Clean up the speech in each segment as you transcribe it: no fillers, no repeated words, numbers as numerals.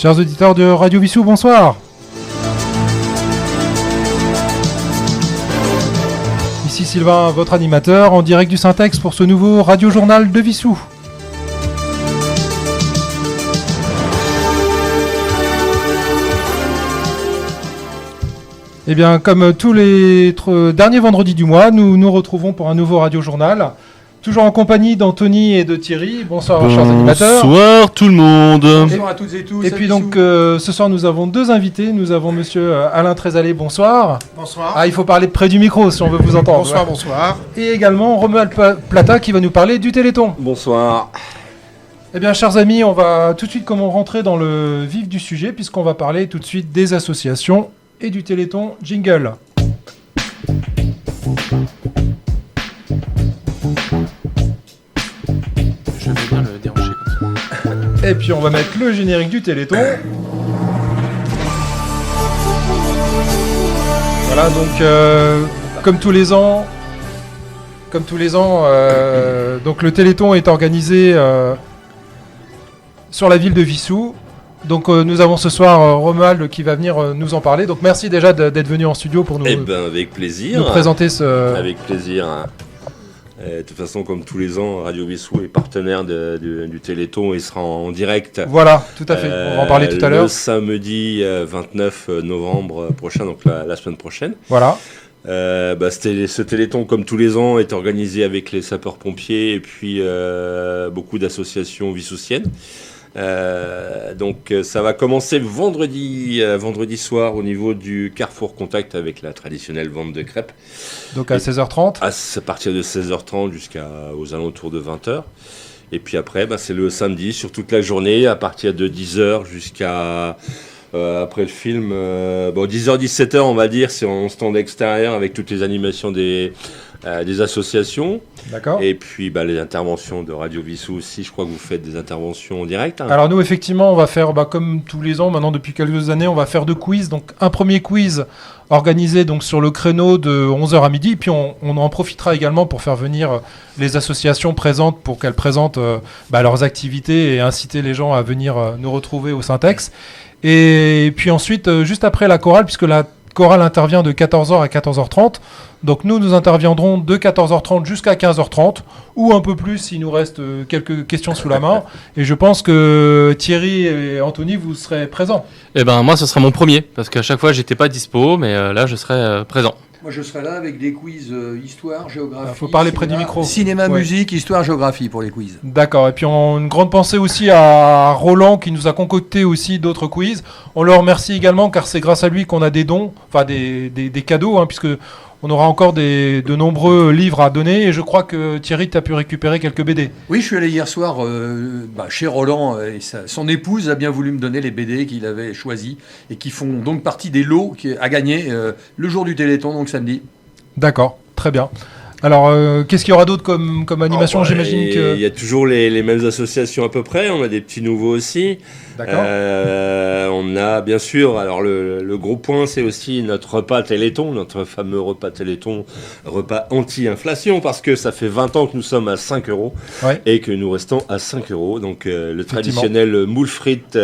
Chers auditeurs de Radio Vissou, bonsoir. Ici Sylvain, votre animateur, en direct du Syntex pour ce nouveau radio-journal de Vissou. Eh bien, comme tous les derniers vendredis du mois, nous nous retrouvons pour un nouveau radio-journal. Toujours en compagnie d'Anthony et de Thierry. Bonsoir, chers animateurs. Bonsoir tout le monde. Bonsoir à toutes et tous. Et puis donc, ce soir, nous avons deux invités. Nous avons monsieur Alain Trézalé, bonsoir. Bonsoir. Ah, il faut parler près du micro si on veut vous entendre. Bonsoir, ouais. bonsoir. Et également Romuald Plata qui va nous parler du Téléthon. Bonsoir. Eh bien, chers amis, on va tout de suite rentrer dans le vif du sujet puisqu'on va parler tout de suite des associations et du Téléthon. Jingle. Je vais bien le déranger comme ça. Et puis on va mettre le générique du Téléthon. Voilà, donc comme tous les ans, donc le Téléthon est organisé sur la ville de Vissou. Donc nous avons ce soir Romuald qui va venir nous en parler. Donc merci déjà d'être venu en studio pour nous, avec plaisir. nous présenter ce... Avec plaisir. De toute façon, comme tous les ans, Radio Vissou est partenaire du Téléthon et sera en direct. Voilà, tout à fait. On va en parler tout à l'heure. Le samedi 29 novembre prochain, donc la semaine prochaine. Voilà. Ce Téléthon, comme tous les ans, est organisé avec les sapeurs-pompiers et puis beaucoup d'associations vissousiennes. Donc ça va commencer vendredi soir au niveau du Carrefour Contact avec la traditionnelle vente de crêpes. Donc à 16h30. À partir de 16h30 jusqu'aux alentours de 20h. Et puis après, c'est le samedi sur toute la journée à partir de 10h jusqu'à... après le film, 10h-17h on va dire, c'est en stand extérieur avec toutes les animations des associations. D'accord. Et puis les interventions de Radio Vissou aussi, je crois que vous faites des interventions en direct. Hein. Alors nous effectivement on va faire comme tous les ans maintenant depuis quelques années, on va faire 2 quiz. Donc un premier quiz organisé donc sur le créneau de 11h à midi, puis on en profitera également pour faire venir les associations présentes pour qu'elles présentent leurs activités et inciter les gens à venir nous retrouver au Syntex. Et puis ensuite juste après la chorale, puisque la chorale intervient de 14h à 14h30. Donc nous interviendrons de 14h30 jusqu'à 15h30, ou un peu plus s'il nous reste quelques questions sous la main. Et je pense que Thierry et Anthony, vous serez présents. Eh ben moi, ce sera mon premier, parce qu'à chaque fois, j'étais pas dispo, mais là, je serai présent. Moi, je serai là avec des quiz histoire, géographie. Il faut parler près du micro. Cinéma, Ouais. musique, histoire, géographie pour les quiz. D'accord, et puis une grande pensée aussi à Roland qui nous a concocté aussi d'autres quiz. On le remercie également car c'est grâce à lui qu'on a des dons, enfin des cadeaux, puisque on aura encore de nombreux livres à donner et je crois que Thierry, tu as pu récupérer quelques BD. Oui, je suis allé hier soir chez Roland et son épouse a bien voulu me donner les BD qu'il avait choisis et qui font donc partie des lots à gagner le jour du Téléthon, donc samedi. D'accord, très bien. Alors, qu'est-ce qu'il y aura d'autre comme animation, j'imagine que... Il y a toujours les mêmes associations à peu près, on a des petits nouveaux aussi. D'accord. On a bien sûr, alors le gros point c'est aussi notre repas Téléthon, notre fameux repas Téléthon, repas anti-inflation, parce que ça fait 20 ans que nous sommes à 5 € Ouais. et que nous restons à 5 €. Donc le traditionnel moule frites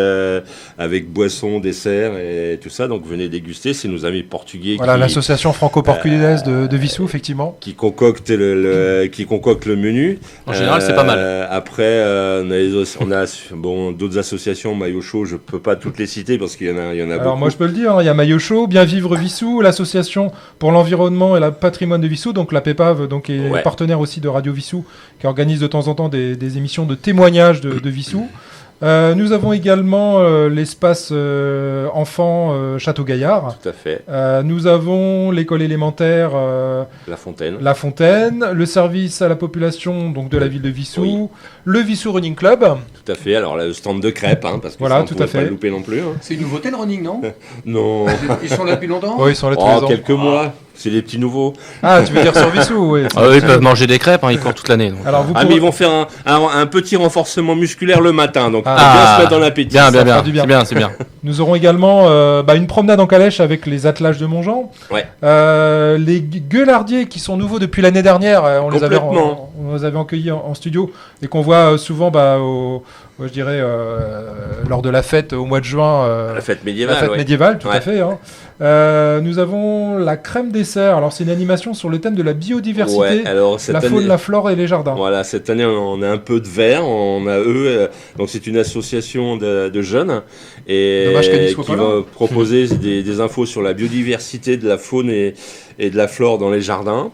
avec boisson, dessert et tout ça, donc venez déguster, c'est nos amis portugais Voilà, l'association franco-portugaise de Vissou, effectivement. qui concocte le menu. En général, c'est pas mal. Après, on a d'autres associations, Maillot Chaud, je peux pas toutes les citer parce qu'il y en a beaucoup. Alors moi je peux le dire, il y a Maillot Chaud, Bien Vivre Vissou, l'association pour l'environnement et le patrimoine de Vissou, donc la PEPAV, donc est partenaire aussi de Radio Vissou, qui organise de temps en temps des émissions de témoignages de Vissou. Nous avons également l'espace enfants Château Gaillard. Tout à fait. Nous avons l'école élémentaire La Fontaine. le service à la population donc de la ville de Vissou, Oui. Le Vissou Running Club. Tout à fait. Alors le stand de crêpes, parce que Voilà, ça, on tout pouvait à fait. pas le louper non plus. Hein. C'est une nouveauté le running, non? Non. Ils sont là depuis longtemps? Oui, ils sont là tous les ans. Quelques mois. C'est des petits nouveaux. Ah, tu veux dire sur Vissou, oui. Ah oui, ils peuvent manger des crêpes, ils courent toute l'année. Donc. Alors vous Mais pourrez- ils vont faire un petit renforcement musculaire le matin, donc Ah. faut bien se mettre dans l'appétit. Bien, ça fera du bien. c'est bien. Nous aurons également une promenade en calèche avec les attelages de Montjean. Ouais. Les gueulardiers qui sont nouveaux depuis l'année dernière. On les avait accueillis en studio et qu'on voit souvent lors de la fête au mois de juin. La fête médiévale. La fête médiévale, tout à fait. Hein. Nous avons la crème dessert. Alors, c'est une animation sur le thème de la biodiversité, Ouais, alors, la faune, la flore et les jardins. Voilà, cette année, on a un peu de verre. On a donc c'est une association de jeunes et qui va proposer des infos sur la biodiversité de la faune et de la flore dans les jardins.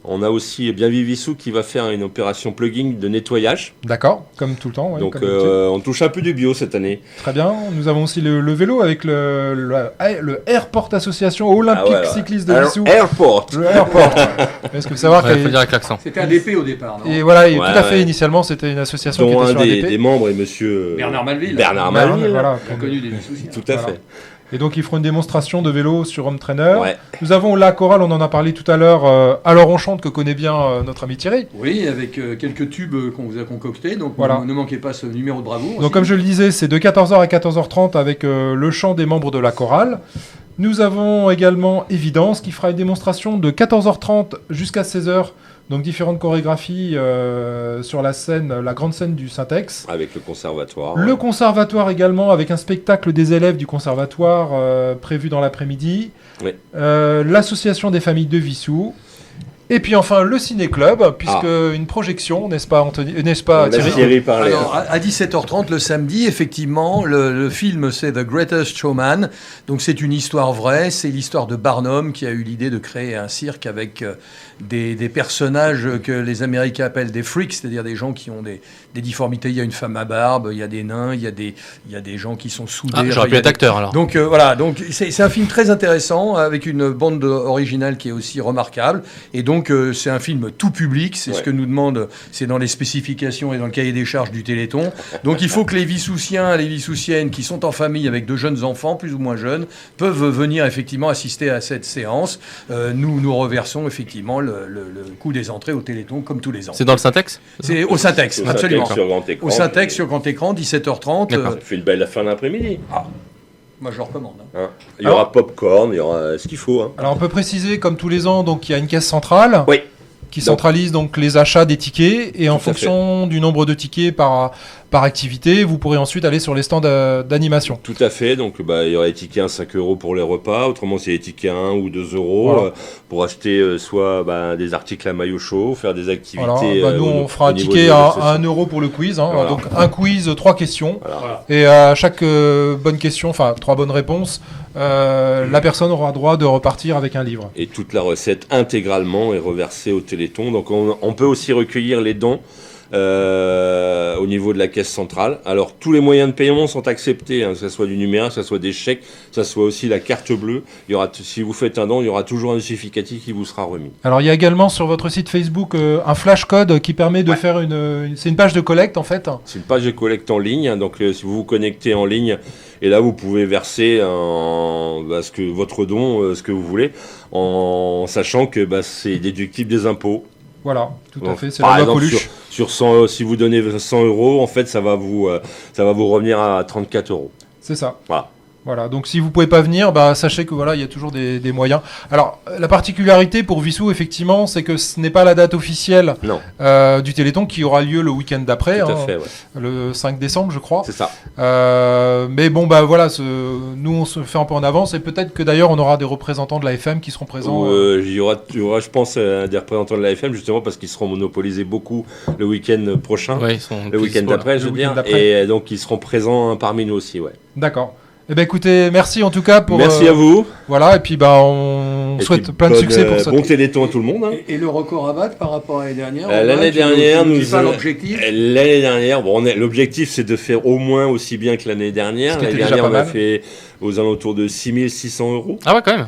On a aussi Bien Vivissou qui va faire une opération plugging de nettoyage. D'accord, comme tout le temps. Ouais, donc on touche un peu du bio cette année. Très bien. Nous avons aussi le vélo avec le Airport Association Olympique Cycliste de Vissou. Airport. Le Airport. Est-ce que vous savoir qu'il faut dire avec l'accent. C'était un DP au départ, non? Et voilà, tout à fait. Initialement, c'était une association dont qui était un sur ADP. des membres est monsieur Bernard Malville. Voilà, connu des Vissousiens. Tout à fait. Et donc, ils feront une démonstration de vélo sur Home Trainer. Ouais. Nous avons la chorale, on en a parlé tout à l'heure. Alors on chante, que connaît bien notre ami Thierry. Oui, avec quelques tubes qu'on vous a concoctés. Donc, voilà. Ne manquez pas ce numéro de bravoure. Donc, comme je le disais, c'est de 14h à 14h30 avec le chant des membres de la chorale. Nous avons également Évidence qui fera une démonstration de 14h30 jusqu'à 16h. Donc différentes chorégraphies sur la scène, la grande scène du Syntex. Avec le conservatoire. Le conservatoire également, avec un spectacle des élèves du conservatoire prévu dans l'après-midi. Oui. L'association des familles de Vissou. Et puis enfin le ciné-club, puisque une projection, n'est-ce pas Anthony, n'est-ce pas Thierry parlait. Alors, à 17h30 le samedi, effectivement, le film c'est The Greatest Showman. Donc c'est une histoire vraie, c'est l'histoire de Barnum qui a eu l'idée de créer un cirque avec des personnages que les Américains appellent des freaks, c'est-à-dire des gens qui ont des difformités. Il y a une femme à barbe, il y a des nains, il y a des gens qui sont soudés. J'aurais pu être acteur alors. Donc voilà, donc c'est un film très intéressant avec une bande originale qui est aussi remarquable. Et donc c'est un film tout public, c'est ce que nous demande, c'est dans les spécifications et dans le cahier des charges du Téléthon. Donc il faut que les Vissoussiens, les Vissoussiennes qui sont en famille avec de jeunes enfants, plus ou moins jeunes, peuvent venir effectivement assister à cette séance. Nous reversons effectivement le coût des entrées au Téléthon comme tous les ans. C'est dans le Syntex? C'est au Syntex, absolument. Sur grand écran, au Syntex sur grand écran, 17h30. Ça fait une belle fin d'après-midi. Moi, je recommande. Il y aura popcorn, il y aura ce qu'il faut. Alors, on peut préciser, comme tous les ans, donc il y a une caisse centrale qui centralise donc les achats des tickets. Et en fonction du nombre de tickets par activité, vous pourrez ensuite aller sur les stands d'animation. Tout à fait. Donc, il y aura les tickets à 5 € pour les repas. Autrement, c'est les tickets à 1 ou 2 € pour acheter soit des articles à maillot chaud, faire des activités. Nous, on fera un ticket à 1 € pour le quiz. Voilà. Donc, un quiz, 3 questions. Voilà. Et à chaque bonne question, 3 bonnes réponses, la personne aura droit de repartir avec un livre. Et toute la recette intégralement est reversée au Téléthon. Donc, on peut aussi recueillir les dons au niveau de la caisse centrale. Alors tous les moyens de paiement sont acceptés, que ce soit du numéraire, que ce soit des chèques, que ce soit aussi la carte bleue. Il y aura, si vous faites un don, il y aura toujours un justificatif qui vous sera remis. Alors il y a également sur votre site Facebook un flash code qui permet de faire c'est une page de collecte en fait. C'est une page de collecte en ligne, donc si vous vous connectez en ligne, et là vous pouvez verser votre don, ce que vous voulez, en sachant que c'est déductible des impôts. Voilà, tout à fait, c'est la loi Coluche. Sur 100, si vous donnez 100 €, en fait, ça va vous revenir à 34 €. C'est ça. Voilà, donc si vous pouvez pas venir, sachez que il y a toujours des moyens. Alors, la particularité pour Vissou, effectivement, c'est que ce n'est pas la date officielle du Téléthon qui aura lieu le week-end d'après, le 5 décembre, je crois. C'est ça. Mais bon, nous, on se fait un peu en avance et peut-être que d'ailleurs, on aura des représentants de la FM qui seront présents. Il y aura, je pense, des représentants de la FM, justement, parce qu'ils seront monopolisés beaucoup le week-end prochain. Le week-end d'après, je veux dire. Et donc, ils seront présents parmi nous aussi, D'accord. Eh bien, écoutez, merci en tout cas pour... Merci à vous. Voilà, et puis on souhaite plein de succès pour ça. Bon Téléthon à tout le monde. Et le record à battre par rapport à l'année dernière L'année dernière, l'objectif. L'année dernière, l'objectif c'est de faire au moins aussi bien que l'année dernière. L'année dernière, on a fait aux alentours de 6 600 €. Ah ouais, quand même.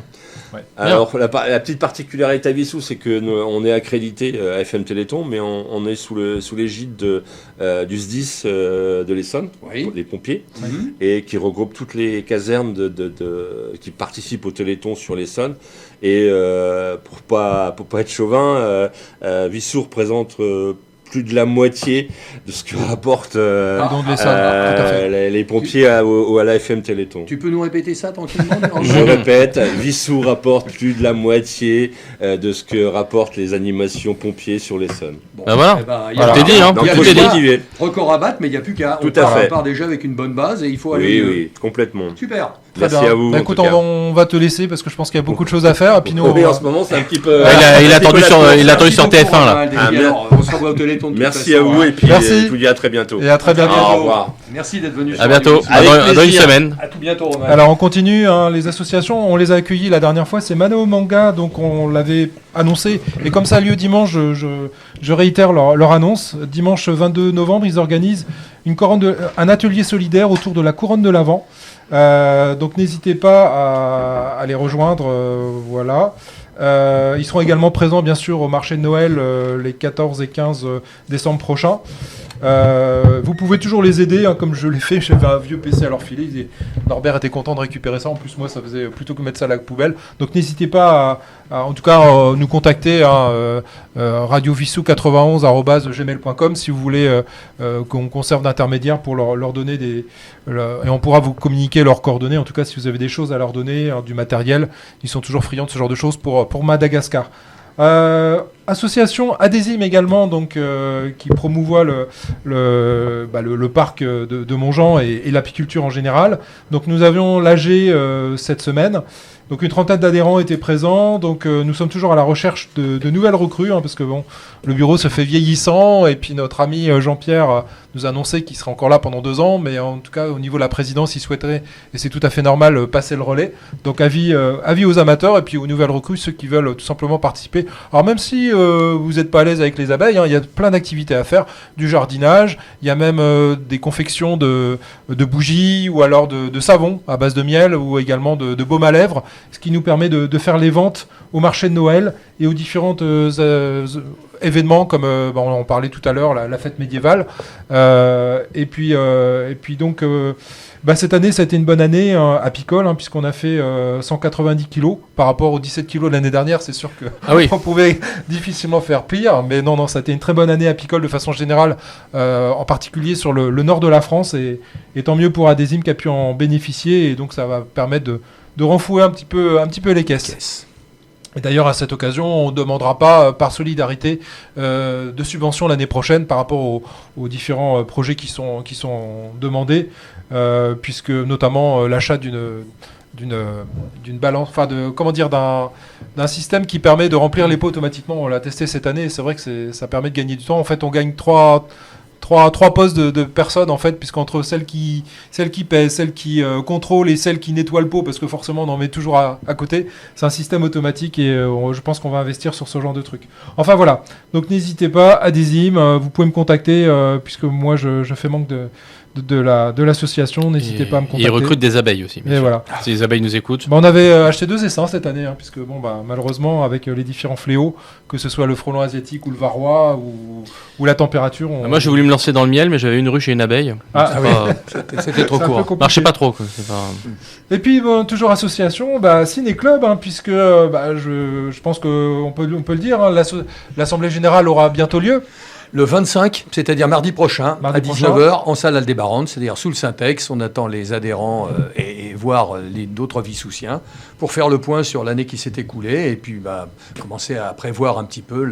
Ouais. Alors la petite particularité à Vissou, c'est que on est accrédité à FM Téléthon, mais on est sous l'égide du SDIS de l'Essonne, des pompiers, et qui regroupe toutes les casernes qui participent au Téléthon sur l'Essonne. Et pour pas être chauvin, Vissou représente plus de la moitié de ce que rapportent don de l'Essonne, tout à fait. les pompiers à la FM Téléthon. Tu peux nous répéter ça tranquillement? Je répète, Vissou rapporte plus de la moitié de ce que rapportent les animations pompiers sur l'Essonne. Bon, Bah voilà. eh ben, il y Voilà. a- T'es dit, hein. il y a Tout plus est dit. qu'à- Record à battre, mais il n'y a plus qu'à. Tout à fait. On part déjà avec une bonne base et il faut aller Oui, mieux. oui, complètement. Super. Très Merci bien. à vous. Bah, en écoute, tout cas. on va te laisser parce que je pense qu'il y a beaucoup de choses à faire. Et puis nous, Oui, on en va- ce moment, c'est un petit peu. Il a attendu sur Merci TF1 beaucoup, là. Romain, Ah, alors, on se revoit au Téléthon de toute Merci façon, à vous hein. et puis Merci. je vous dis à très bientôt. et à très bientôt. Au revoir. Merci d'être venu. À bientôt. Avec Dans une plaisir. semaine. À tout bientôt, Romain. Alors on continue, hein, les associations, on les a accueillis la dernière fois, c'est Mano Manga, donc on l'avait annoncé, et comme ça a lieu dimanche, je réitère leur annonce. Dimanche 22 novembre, ils organisent un atelier solidaire autour de la couronne de l'Avent. Donc n'hésitez pas à les rejoindre, voilà. Ils seront également présents bien sûr au marché de Noël les 14 et 15 décembre prochains. Vous pouvez toujours les aider, hein, comme je l'ai fait, j'avais un vieux PC à leur filer. Norbert était content de récupérer ça, en plus moi ça faisait plutôt que mettre ça à la poubelle. Donc n'hésitez pas à en tout cas nous contacter à radiovissou91@gmail.com si vous voulez qu'on serve d'intermédiaire pour leur donner et on pourra vous communiquer leurs coordonnées, en tout cas si vous avez des choses à leur donner, hein, du matériel, ils sont toujours friands de ce genre de choses pour Madagascar. Association Adésime également, donc, qui promouvoit le parc de Montjean et l'apiculture en général. Donc nous avions l'AG cette semaine. Donc une trentaine d'adhérents étaient présents. Donc nous sommes toujours à la recherche de nouvelles recrues, hein, parce que bon, le bureau se fait vieillissant. Et puis notre ami Jean-Pierre nous a annoncé qu'il serait encore là pendant 2 ans. Mais en tout cas, au niveau de la présidence, il souhaiterait, et c'est tout à fait normal, passer le relais. Donc avis aux amateurs et puis aux nouvelles recrues, ceux qui veulent tout simplement participer. Alors même si vous n'êtes pas à l'aise avec les abeilles, hein, il y a plein d'activités à faire, du jardinage, il y a même des confections de bougies ou alors de savon à base de miel ou également de baume à lèvres, ce qui nous permet de faire les ventes au marché de Noël et aux différentes événements comme on parlait tout à l'heure, la fête médiévale. Et puis donc cette année, ça a été une bonne année apicole, hein, puisqu'on a fait 190 kilos par rapport aux 17 kilos de l'année dernière. C'est sûr que on pouvait difficilement faire pire, mais non, ça a été une très bonne année apicole de façon générale, en particulier sur le nord de la France, et tant mieux pour Adésime qui a pu en bénéficier, et donc ça va permettre de renflouer un petit peu les caisses. Et d'ailleurs, à cette occasion, on ne demandera pas, par solidarité, de subventions l'année prochaine par rapport aux différents projets qui sont demandés, puisque notamment l'achat d'une balance, d'un système qui permet de remplir les pots automatiquement. On l'a testé cette année, et c'est vrai que ça permet de gagner du temps. En fait, on gagne trois postes de personnes, en fait, puisqu'entre celles qui pèsent, celles qui contrôlent et celles qui nettoient le pot, parce que forcément on en met toujours à côté, c'est un système automatique, et je pense qu'on va investir sur ce genre de truc. Enfin voilà, donc n'hésitez pas, Adésime, vous pouvez me contacter, puisque moi je fais manque de l'association, n'hésitez pas à me contacter. Ils recrutent des abeilles aussi. Et voilà. Si les abeilles nous écoutent. On avait acheté 2 essaims cette année, hein, puisque malheureusement, avec les différents fléaux, que ce soit le frelon asiatique ou le varroa ou la température. Moi, j'ai voulu me lancer dans le miel, mais j'avais une ruche et une abeille. C'était trop court. Marchait pas trop. Et puis, toujours association, Ciné-Club, hein, puisque je pense qu'on peut le dire, hein, l'Assemblée Générale aura bientôt lieu. Le 25, c'est-à-dire mardi prochain, à 19h, en salle Aldébaran, c'est-à-dire sous le Syntex. On attend les adhérents et voir d'autres Vissoussiens pour faire le point sur l'année qui s'est écoulée et puis commencer à prévoir un petit peu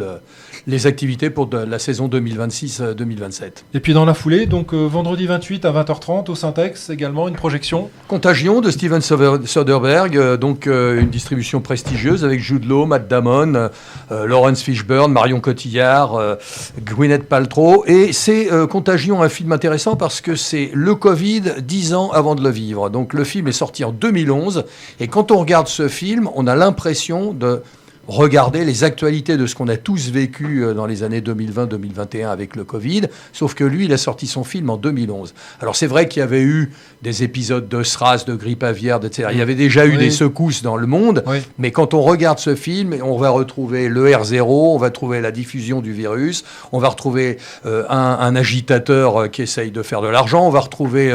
les activités pour la saison 2026-2027. Et puis dans la foulée, donc vendredi 28 à 20h30 au Syntex, également une projection. Contagion de Steven Soderbergh, une distribution prestigieuse avec Jude Law, Matt Damon, Lawrence Fishburne, Marion Cotillard, Gwyneth Paltrow. Et c'est Contagion, un film intéressant parce que c'est le Covid 10 ans avant de le vivre. Donc le film est sorti en 2011 et quand on regarde ce film, on a l'impression de regarder les actualités de ce qu'on a tous vécu dans les années 2020-2021 avec le Covid, sauf que lui, il a sorti son film en 2011. Alors c'est vrai qu'il y avait eu des épisodes de SRAS, de grippe aviaire, etc. Il y avait déjà eu des secousses dans le monde, mais quand on regarde ce film, on va retrouver le R0, on va trouver la diffusion du virus, on va retrouver un agitateur qui essaye de faire de l'argent, on va retrouver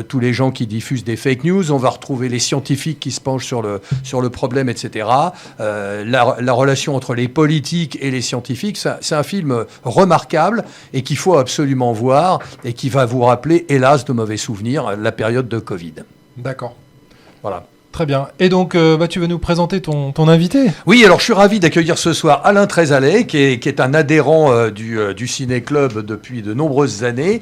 tous les gens qui diffusent des fake news, on va retrouver les scientifiques qui se penchent sur le problème, etc. la relation entre les politiques et les scientifiques. C'est un film remarquable et qu'il faut absolument voir et qui va vous rappeler, hélas, de mauvais souvenirs, la période de Covid. D'accord. Voilà. Très bien. Et donc, tu vas nous présenter ton invité. Oui, alors je suis ravi d'accueillir ce soir Alain Trézalet, qui est un adhérent du Ciné-Club depuis de nombreuses années,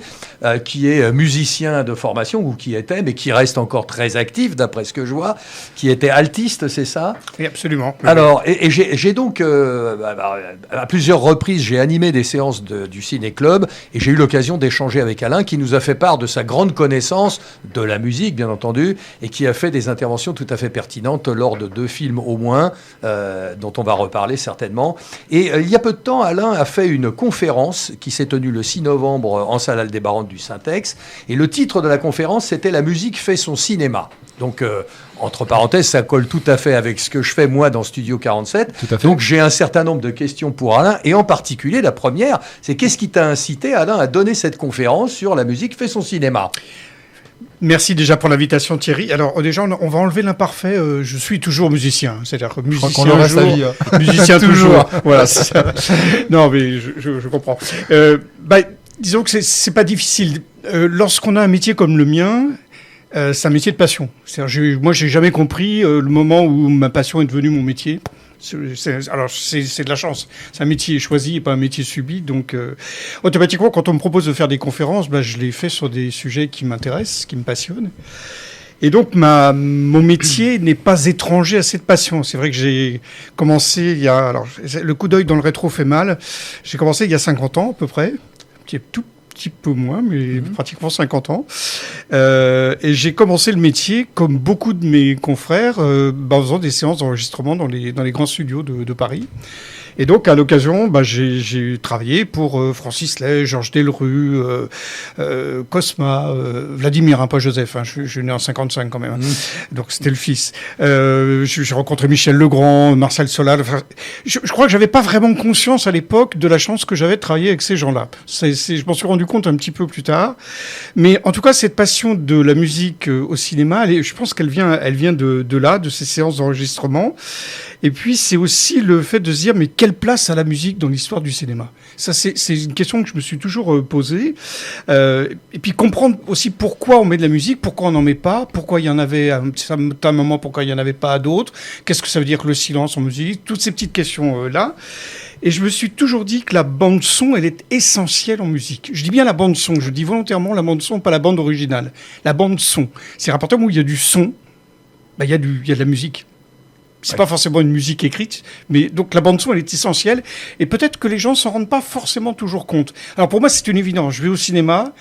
qui est musicien de formation, ou qui était, mais qui reste encore très actif, d'après ce que je vois, qui était altiste, c'est ça ? Oui, absolument. Alors, et j'ai donc, à plusieurs reprises, j'ai animé des séances du Ciné-Club, et j'ai eu l'occasion d'échanger avec Alain, qui nous a fait part de sa grande connaissance de la musique, bien entendu, et qui a fait des interventions tout à fait pertinentes lors de 2 films au moins, dont on va reparler certainement. Et il y a peu de temps, Alain a fait une conférence qui s'est tenue le 6 novembre en salle Aldébaran du Syntex. Et le titre de la conférence, c'était « La musique fait son cinéma ». Donc, entre parenthèses, ça colle tout à fait avec ce que je fais moi dans Studio 47. Tout à fait. Donc, j'ai un certain nombre de questions pour Alain. Et en particulier, la première, c'est qu'est-ce qui t'a incité, Alain, à donner cette conférence sur « La musique fait son cinéma ». Merci déjà pour l'invitation, Thierry. Alors déjà, on va enlever l'imparfait. Je suis toujours musicien, c'est-à-dire que musicien qu'on le reste à vie, musicien toujours. Voilà, c'est ça. Non, mais je comprends. Disons que c'est pas difficile. Lorsqu'on a un métier comme le mien, c'est un métier de passion. Moi, j'ai jamais compris le moment où ma passion est devenue mon métier. C'est de la chance. C'est un métier choisi et pas un métier subi. Donc, automatiquement, quand on me propose de faire des conférences, je les fais sur des sujets qui m'intéressent, qui me passionnent. Et donc, mon métier n'est pas étranger à cette passion. C'est vrai que j'ai commencé le coup d'œil dans le rétro fait mal. J'ai commencé il y a 50 ans, à peu près. Tout petit peu moins, mais pratiquement 50 ans. Et j'ai commencé le métier, comme beaucoup de mes confrères, en faisant des séances d'enregistrement dans les grands studios de Paris. Et donc, à l'occasion, j'ai travaillé pour Francis Lay, Georges Delrue, Cosma, Vladimir, pas Joseph. Je suis né en 55 quand même. Donc, c'était le fils. J'ai rencontré Michel Legrand, Marcel Solal. Je crois que j'avais pas vraiment conscience à l'époque de la chance que j'avais de travailler avec ces gens-là. Je m'en suis rendu compte un petit peu plus tard. Mais en tout cas, cette passion de la musique au cinéma, je pense qu'elle vient de là, de ces séances d'enregistrement. Et puis, c'est aussi le fait de se dire, mais quelle place a la musique dans l'histoire du cinéma ? Ça, c'est une question que je me suis toujours posée. Et puis, comprendre aussi pourquoi on met de la musique, pourquoi on n'en met pas, pourquoi il y en avait à un moment, pourquoi il n'y en avait pas à d'autres, qu'est-ce que ça veut dire que le silence en musique, toutes ces petites questions-là. Et je me suis toujours dit que la bande-son, elle est essentielle en musique. Je dis bien la bande-son, je dis volontairement la bande-son, pas la bande originale. La bande-son. C'est à partir du moment où il y a du son, il y a de la musique. C'est pas forcément une musique écrite, mais donc la bande-son, elle est essentielle. Et peut-être que les gens s'en rendent pas forcément toujours compte. Alors pour moi, c'est une évidence. Je vais au cinéma,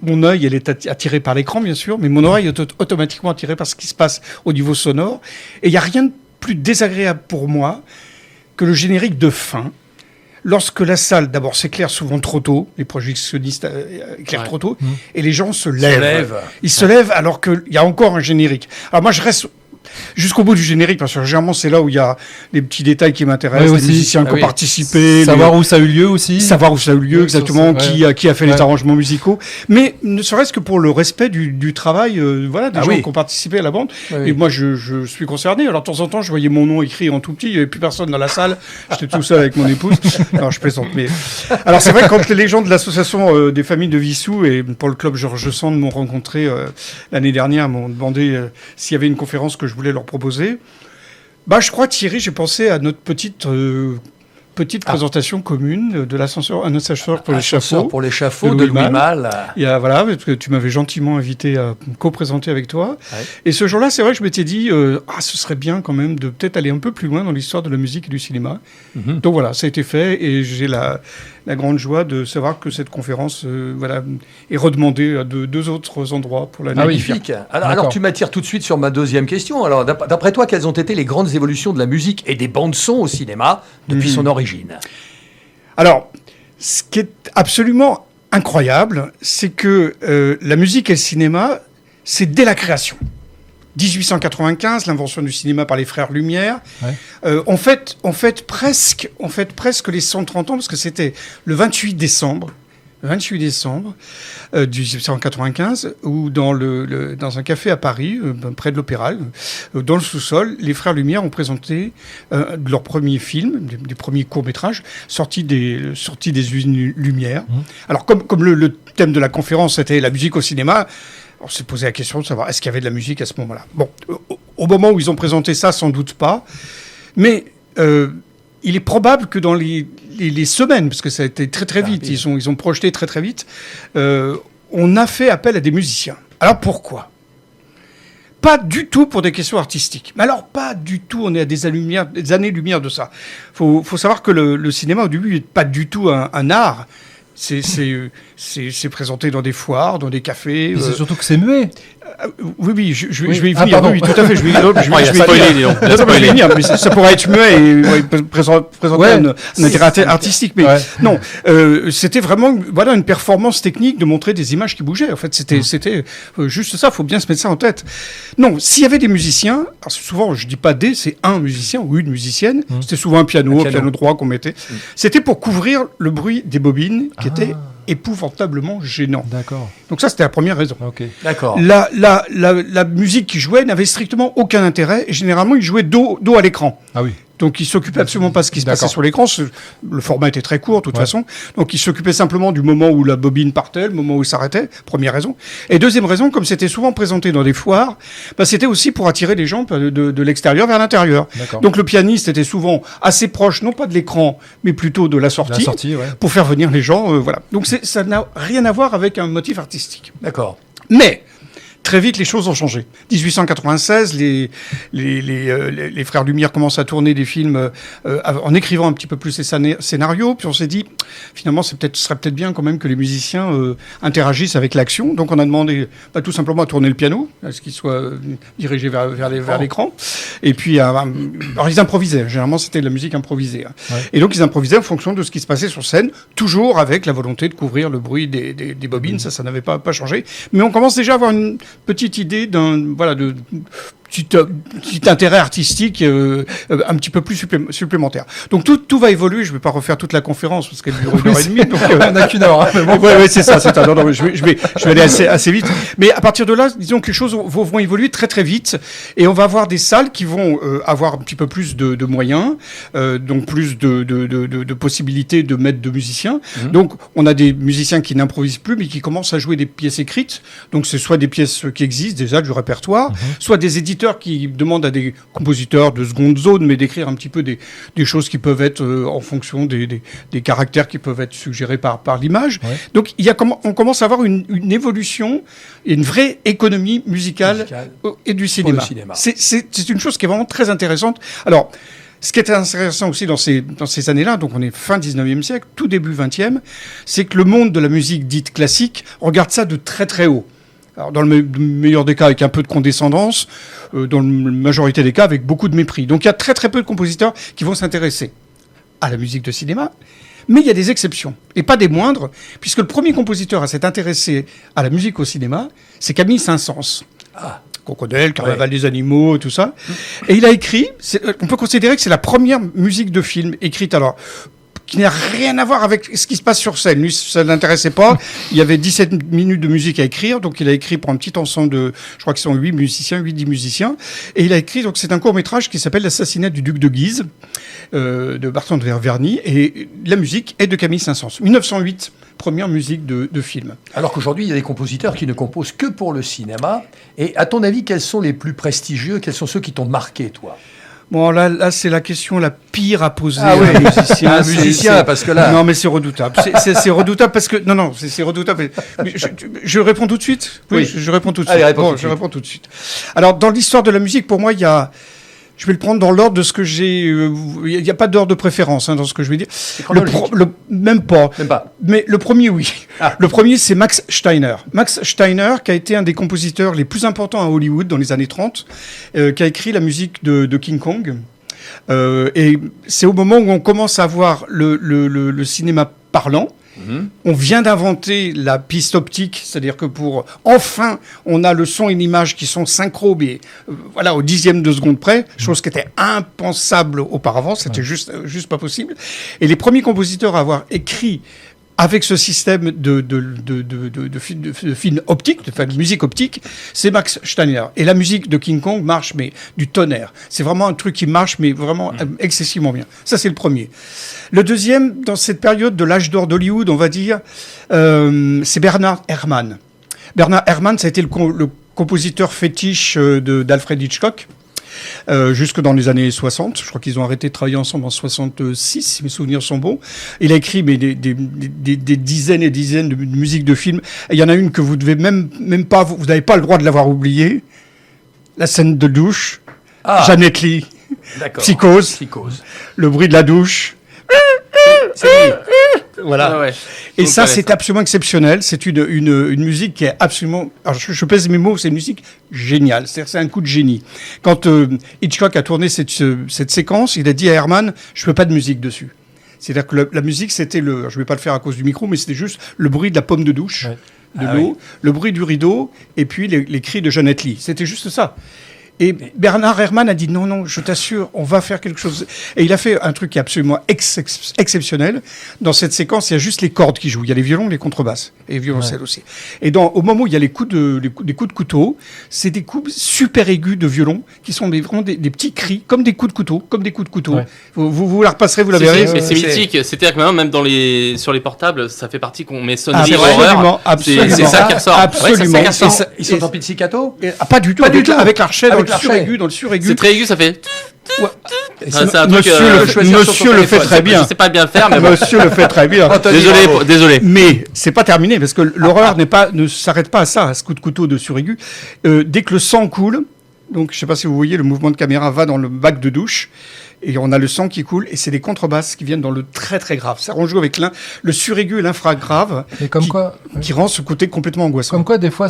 mon œil, elle est attiré par l'écran, bien sûr, mais mon oreille est automatiquement attirée par ce qui se passe au niveau sonore. Et il n'y a rien de plus désagréable pour moi que le générique de fin. Lorsque la salle, d'abord, s'éclaire souvent trop tôt, les projectionnistes éclairent trop tôt, et les gens se lèvent. Ils se lèvent alors qu'il y a encore un générique. Alors moi, je reste jusqu'au bout du générique, parce que généralement, c'est là où il y a les petits détails qui m'intéressent, les musiciens qui ont participé. Savoir où ça a eu lieu aussi. Savoir où ça a eu lieu, exactement, qui a fait les arrangements musicaux. Mais ne serait-ce que pour le respect du travail des gens qui ont participé à la bande. Et moi, je suis concerné. Alors, de temps en temps, je voyais mon nom écrit en tout petit, il n'y avait plus personne dans la salle. J'étais tout seul avec mon épouse. Non, je plaisante. Mais... Alors, c'est vrai, quand les gens de l'association des familles de Vissou et pour le club Georges Sand m'ont rencontré l'année dernière, m'ont demandé s'il y avait une conférence que je voulais leur proposer. Je crois, Thierry, j'ai pensé à notre petite présentation commune de l'ascenseur, un ascenseur pour l'échafaud. Pour l'échafaud de Louis Malle. Parce que tu m'avais gentiment invité à co-présenter avec toi. Ouais. Et ce jour-là, c'est vrai que je m'étais dit, ce serait bien quand même de peut-être aller un peu plus loin dans l'histoire de la musique et du cinéma. Donc voilà, ça a été fait et j'ai la grande joie de savoir que cette conférence est redemandée à deux autres endroits pour l'année. Magnifique. Alors tu m'attires tout de suite sur ma deuxième question. Alors d'après toi, quelles ont été les grandes évolutions de la musique et des bandes-sons au cinéma depuis son origine ? Alors, ce qui est absolument incroyable, c'est que la musique et le cinéma, c'est dès la création. 1895, l'invention du cinéma par les frères Lumière. Ouais. On fête presque les 130 ans, parce que c'était le 28 décembre 28 décembre 1895, où dans un café à Paris, près de l'Opéra, dans le sous-sol, les frères Lumière ont présenté leur premier film, des premiers courts-métrages, sortis des usines Lumière. Alors, comme le thème de la conférence, c'était la musique au cinéma, on s'est posé la question de savoir est-ce qu'il y avait de la musique à ce moment-là. Bon, au moment où ils ont présenté ça, sans doute pas, mais il est probable que dans les semaines, parce que ça a été très vite, ils ont projeté très vite, on a fait appel à des musiciens. Alors pourquoi ? Pas du tout pour des questions artistiques. Mais alors pas du tout, on est à des années-lumière de ça. Faut savoir que le cinéma au début n'est pas du tout un art. C'est présenté dans des foires, dans des cafés. C'est surtout que c'est muet. Oui, je vais y venir. Oui, tout à fait. Je vais y venir. Mais ça pourrait être muet et présenter un intérêt artistique. Mais non, c'était vraiment une performance technique de montrer des images qui bougeaient. En fait, c'était juste ça. Il faut bien se mettre ça en tête. Non, s'il y avait des musiciens, alors souvent je dis pas des, c'est un musicien ou une musicienne. C'était souvent un piano droit qu'on mettait. C'était pour couvrir le bruit des bobines qui était épouvantablement gênant. D'accord. Donc ça, c'était la première raison. Okay. D'accord. La musique qu'ils jouaient n'avait strictement aucun intérêt. Et généralement, ils jouaient dos à l'écran. Ah oui. Donc, ils s'occupaient absolument pas de ce qui se passait sur l'écran. Le format était très court, de toute façon. Donc, ils s'occupaient simplement du moment où la bobine partait, le moment où il s'arrêtait. Première raison. Et deuxième raison, comme c'était souvent présenté dans des foires, c'était aussi pour attirer les gens de l'extérieur vers l'intérieur. Donc, le pianiste était souvent assez proche, non pas de l'écran, mais plutôt de la sortie, pour faire venir les gens. Voilà. Donc, ça n'a rien à voir avec un motif artistique. D'accord. Mais très vite, les choses ont changé. 1896, les frères Lumière commencent à tourner des films en écrivant un petit peu plus les scénarios. Puis on s'est dit, finalement, ce serait peut-être bien quand même que les musiciens interagissent avec l'action. Donc on a demandé tout simplement à tourner le piano, à ce qu'il soit dirigé vers l'écran. Et puis, alors ils improvisaient. Généralement, c'était de la musique improvisée. Et donc ils improvisaient en fonction de ce qui se passait sur scène, toujours avec la volonté de couvrir le bruit des bobines. Ça n'avait pas changé. Mais on commence déjà à avoir une petite idée de petit intérêt artistique un petit peu plus supplémentaire. Donc tout va évoluer. Je ne vais pas refaire toute la conférence parce qu'elle dure 1h30. Donc, on n'a qu'une heure. C'est ça. Non, je vais aller assez vite. Mais à partir de là, disons que les choses vont évoluer très vite et on va avoir des salles qui vont avoir un petit peu plus de moyens, donc plus de possibilités de mettre de musiciens. Donc on a des musiciens qui n'improvisent plus mais qui commencent à jouer des pièces écrites. Donc c'est soit des pièces qui existent déjà du répertoire, soit des éditeurs qui demandent à des compositeurs de seconde zone, mais d'écrire un petit peu des choses qui peuvent être en fonction des caractères qui peuvent être suggérés par l'image. Donc on commence à avoir une évolution et une vraie économie musicale et du cinéma. C'est une chose qui est vraiment très intéressante. Alors, ce qui est intéressant aussi dans ces années-là, donc on est fin 19e siècle, tout début 20e, c'est que le monde de la musique dite classique regarde ça de très haut. Alors, dans le meilleur des cas, avec un peu de condescendance, dans la majorité des cas, avec beaucoup de mépris. Donc, il y a très peu de compositeurs qui vont s'intéresser à la musique de cinéma. Mais il y a des exceptions, et pas des moindres, puisque le premier compositeur à s'être intéressé à la musique au cinéma, c'est Camille Saint-Saëns. Qu'on connaît, le Carnaval des animaux, tout ça. Et il a écrit, on peut considérer que c'est la première musique de film écrite, alors, qui n'a rien à voir avec ce qui se passe sur scène. Lui, ça ne l'intéressait pas. Il y avait 17 minutes de musique à écrire, donc il a écrit pour un petit ensemble de, je crois qu'ils sont 10 musiciens, et il a écrit, donc c'est un court-métrage qui s'appelle L'assassinat du duc de Guise, de Bertrand de Verny, et la musique est de Camille Saint-Saëns. 1908, première musique de film. Alors qu'aujourd'hui, il y a des compositeurs qui ne composent que pour le cinéma, et à ton avis, quels sont les plus prestigieux, quels sont ceux qui t'ont marqué, toi ? Bon, là, c'est la question la pire à poser à un musicien. Un musicien, parce que là... Non, mais c'est redoutable. C'est redoutable parce que... Non, c'est redoutable. Mais je réponds tout de suite. Oui, je réponds tout de suite. Allez, je réponds tout de suite. Alors, dans l'histoire de la musique, pour moi, il y a... Je vais le prendre dans l'ordre de ce que j'ai... Il n'y a pas d'ordre de préférence dans ce que je vais dire. Même pas. Mais le premier, oui. Le premier, c'est Max Steiner. Max Steiner, qui a été un des compositeurs les plus importants à Hollywood dans les années 30, qui a écrit la musique de King Kong. Et c'est au moment où on commence à voir le cinéma parlant. On vient d'inventer la piste optique, c'est-à-dire que enfin, on a le son et l'image qui sont synchro, mais au dixième de seconde près, chose qui était impensable auparavant, c'était juste pas possible. Et les premiers compositeurs à avoir écrit avec ce système de film optique, de musique optique, c'est Max Steiner. Et la musique de King Kong marche, mais du tonnerre. C'est vraiment un truc qui marche, mais vraiment excessivement bien. Ça, c'est le premier. Le deuxième, dans cette période de l'âge d'or d'Hollywood, on va dire, c'est Bernard Herrmann. Bernard Herrmann, ça a été le compositeur fétiche d'Alfred Hitchcock. Jusque dans les années 60. Je crois qu'ils ont arrêté de travailler ensemble en 66, si mes souvenirs sont bons. Il a écrit des dizaines et dizaines de musiques de films. Et il y en a une que vous devez même pas, vous n'avez pas le droit de l'avoir oubliée. La scène de douche. Janet Leigh. Psychose. Le bruit de la douche. Voilà. Ah ouais. Et ça, c'est absolument exceptionnel. C'est une musique qui est absolument... Alors, je pèse mes mots, c'est une musique géniale. C'est un coup de génie. Quand Hitchcock a tourné cette séquence, il a dit à Herrmann, je ne veux pas de musique dessus. C'est-à-dire que la musique, c'était je ne vais pas le faire à cause du micro, mais c'était juste le bruit de la pomme de douche, de l'eau, le bruit du rideau, et puis les cris de Janet Leigh. C'était juste ça. Et Bernard Herrmann a dit non, je t'assure, on va faire quelque chose. Et il a fait un truc qui est absolument exceptionnel. Dans cette séquence, il y a juste les cordes qui jouent. Il y a les violons, les contrebasses et les violoncelles aussi. Et au moment où il y a des coups de couteau, c'est des coups super aigus de violon qui sont vraiment des petits cris, comme des coups de couteau, Ouais. Vous la repasserez, vous la verrez. C'est mythique. C'est-à-dire que même sur les portables, ça fait partie qu'on met sonnerie horreur. Absolument. C'est ça qui ressort. Absolument. Ils sont en pizzicato ? Pas du tout. Avec l'archet dans le suraigu. C'est très aigu, ça fait... Ouais. C'est un truc, monsieur le fait très bien. Je sais pas bien le faire, mais monsieur le fait très bien. Désolé. Mais c'est pas terminé parce que l'horreur ne s'arrête pas à ça, à ce coup de couteau de suraigu. Dès que le sang coule, donc je sais pas si vous voyez, le mouvement de caméra va dans le bac de douche. Et on a le sang qui coule, et c'est des contrebasses qui viennent dans le très très grave. Ça, on joue avec le suraigu et l'infragrave, qui rend ce côté complètement angoissant. Comme quoi, des fois,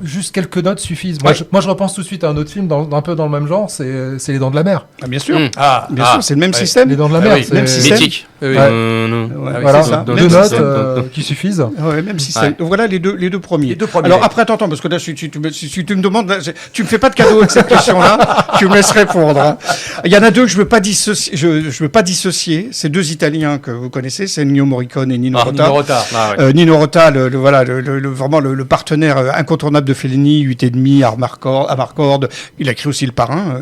juste quelques notes suffisent. Moi, je repense tout de suite à un autre film un peu dans le même genre, c'est Les Dents de la Mer. Ah, bien sûr. Bien sûr, c'est le même système. Les Dents de la Mer, c'est même système. Mythique. Voilà, c'est ça. Deux notes qui suffisent. Ouais, même système. Donc voilà les deux premiers. Alors après, attends, parce que là, si tu me demandes, là, tu me fais pas de cadeau avec cette question-là, tu me laisses répondre. Hein. Il y en a deux que je veux pas dissocier. Ces deux Italiens que vous connaissez, c'est Ennio Morricone et Nino Rota. Nino Rota, vraiment le partenaire incontournable de Fellini, 8,5, Amarcord. Il a écrit aussi Le Parrain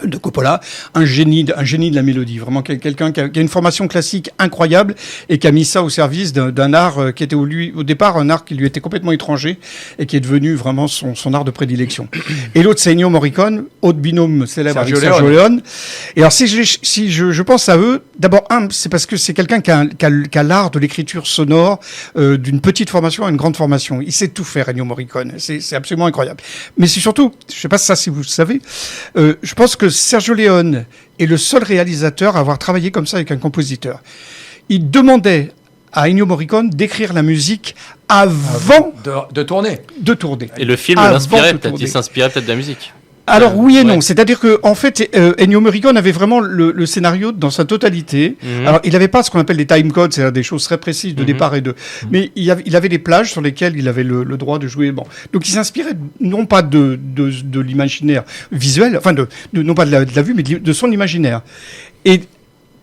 de Coppola. Un génie de la mélodie. Vraiment quelqu'un qui a une formation classique incroyable et qui a mis ça au service d'un art qui était au départ un art qui lui était complètement étranger et qui est devenu vraiment son art de prédilection. Et l'autre, c'est Ennio Morricone, autre binôme célèbre avec Sergio Leone. Et alors, si je pense à eux, d'abord, c'est parce que c'est quelqu'un qui a l'art de l'écriture sonore d'une petite formation à une grande formation. Il sait tout faire, Ennio Morricone. C'est absolument incroyable. Mais c'est surtout, je ne sais pas si vous le savez, je pense que Sergio Leone est le seul réalisateur à avoir travaillé comme ça avec un compositeur. Il demandait à Ennio Morricone d'écrire la musique avant de tourner. Et le film l'inspirait peut-être, il s'inspirait peut-être de la musique. Alors oui et non, c'est-à-dire que en fait Ennio Morricone avait vraiment le scénario dans sa totalité. Alors il n'avait pas ce qu'on appelle des time codes, c'est-à-dire des choses très précises de départ et mais il avait des plages sur lesquelles il avait le droit de jouer. Bon, donc il s'inspirait non pas de l'imaginaire visuel, enfin non pas de la vue, mais de son imaginaire. Et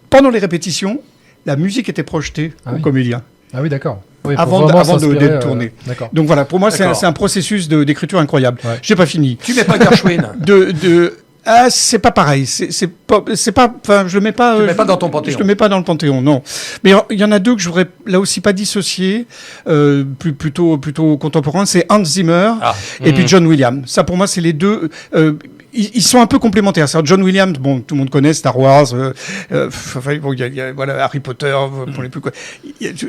pendant les répétitions, la musique était projetée aux comédiens. Ah oui, d'accord. Oui, avant de tourner. Donc voilà, pour moi, c'est un processus d'écriture incroyable. Ouais. J'ai pas fini. Tu mets pas Gershwin c'est pas pareil. C'est pas. Enfin, je le mets pas. Tu le mets pas dans ton panthéon. Je le mets pas dans le panthéon, non. Mais il y en a deux que je voudrais là aussi pas dissocier, plutôt contemporains. C'est Hans Zimmer et puis John Williams. Ça, pour moi, c'est les deux. Ils sont un peu complémentaires. C'est John Williams, bon, tout le monde connaît Star Wars, il y a voilà, Harry Potter, pour les plus quoi.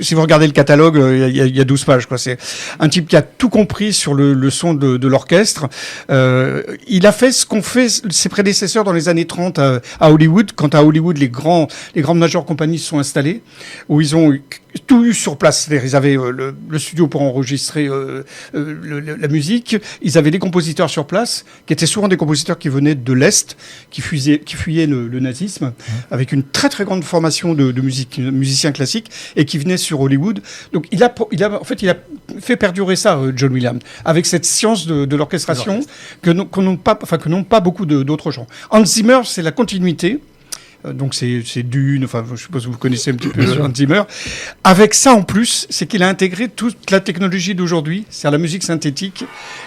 Si vous regardez le catalogue, il y a 12 pages, quoi. C'est un type qui a tout compris sur le son de l'orchestre. Il a fait ce qu'ont fait ses prédécesseurs dans les années 30 à Hollywood, quand à Hollywood les grandes major compagnies se sont installées, où ils ont tout eu sur place. C'est-à-dire, ils avaient le studio pour enregistrer la musique. Ils avaient des compositeurs sur place, qui étaient souvent des compositeurs qui venaient de l'Est, qui fuyaient le nazisme, avec une très très grande formation de musiciens classiques, et qui venaient sur Hollywood. Donc il a fait perdurer ça, John Williams, avec cette science de l'orchestration que n'ont pas beaucoup d'autres gens. Hans Zimmer, c'est la continuité. Donc c'est Dune, enfin je suppose que vous connaissez un petit peu Hans Zimmer. Avec ça en plus, c'est qu'il a intégré toute la technologie d'aujourd'hui, c'est-à-dire la musique synthétique,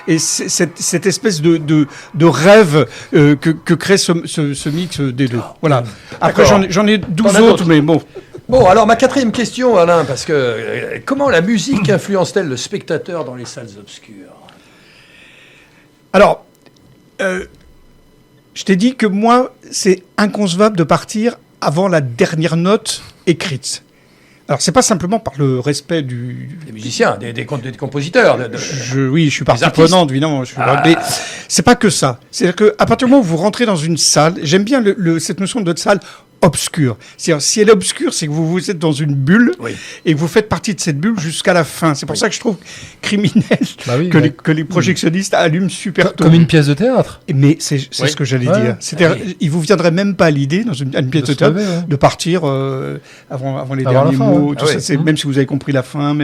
et cette espèce de rêve que crée ce mix des deux. Voilà. Après j'en ai 12 autres, mais bon. Bon, alors ma quatrième question, Alain, parce que comment la musique influence-t-elle le spectateur dans les salles obscures? Alors, je t'ai dit que moi, c'est inconcevable de partir avant la dernière note écrite. Alors, c'est pas simplement par le respect des musiciens, des compositeurs. Oui, je suis partie prenante, évidemment. Mais c'est pas que ça. C'est-à-dire qu'à partir du moment où vous rentrez dans une salle, j'aime bien cette notion de salle obscure. C'est-à-dire, si elle est obscure, c'est que vous êtes dans une bulle et que vous faites partie de cette bulle jusqu'à la fin. C'est pour ça que je trouve criminel que les projectionnistes allument super tôt. Comme une pièce de théâtre. Mais c'est ce que j'allais dire. C'est-à-dire, il vous viendrait même pas à l'idée, dans une pièce de théâtre, de partir avant les derniers mots. Tout ça, même si vous avez compris la fin.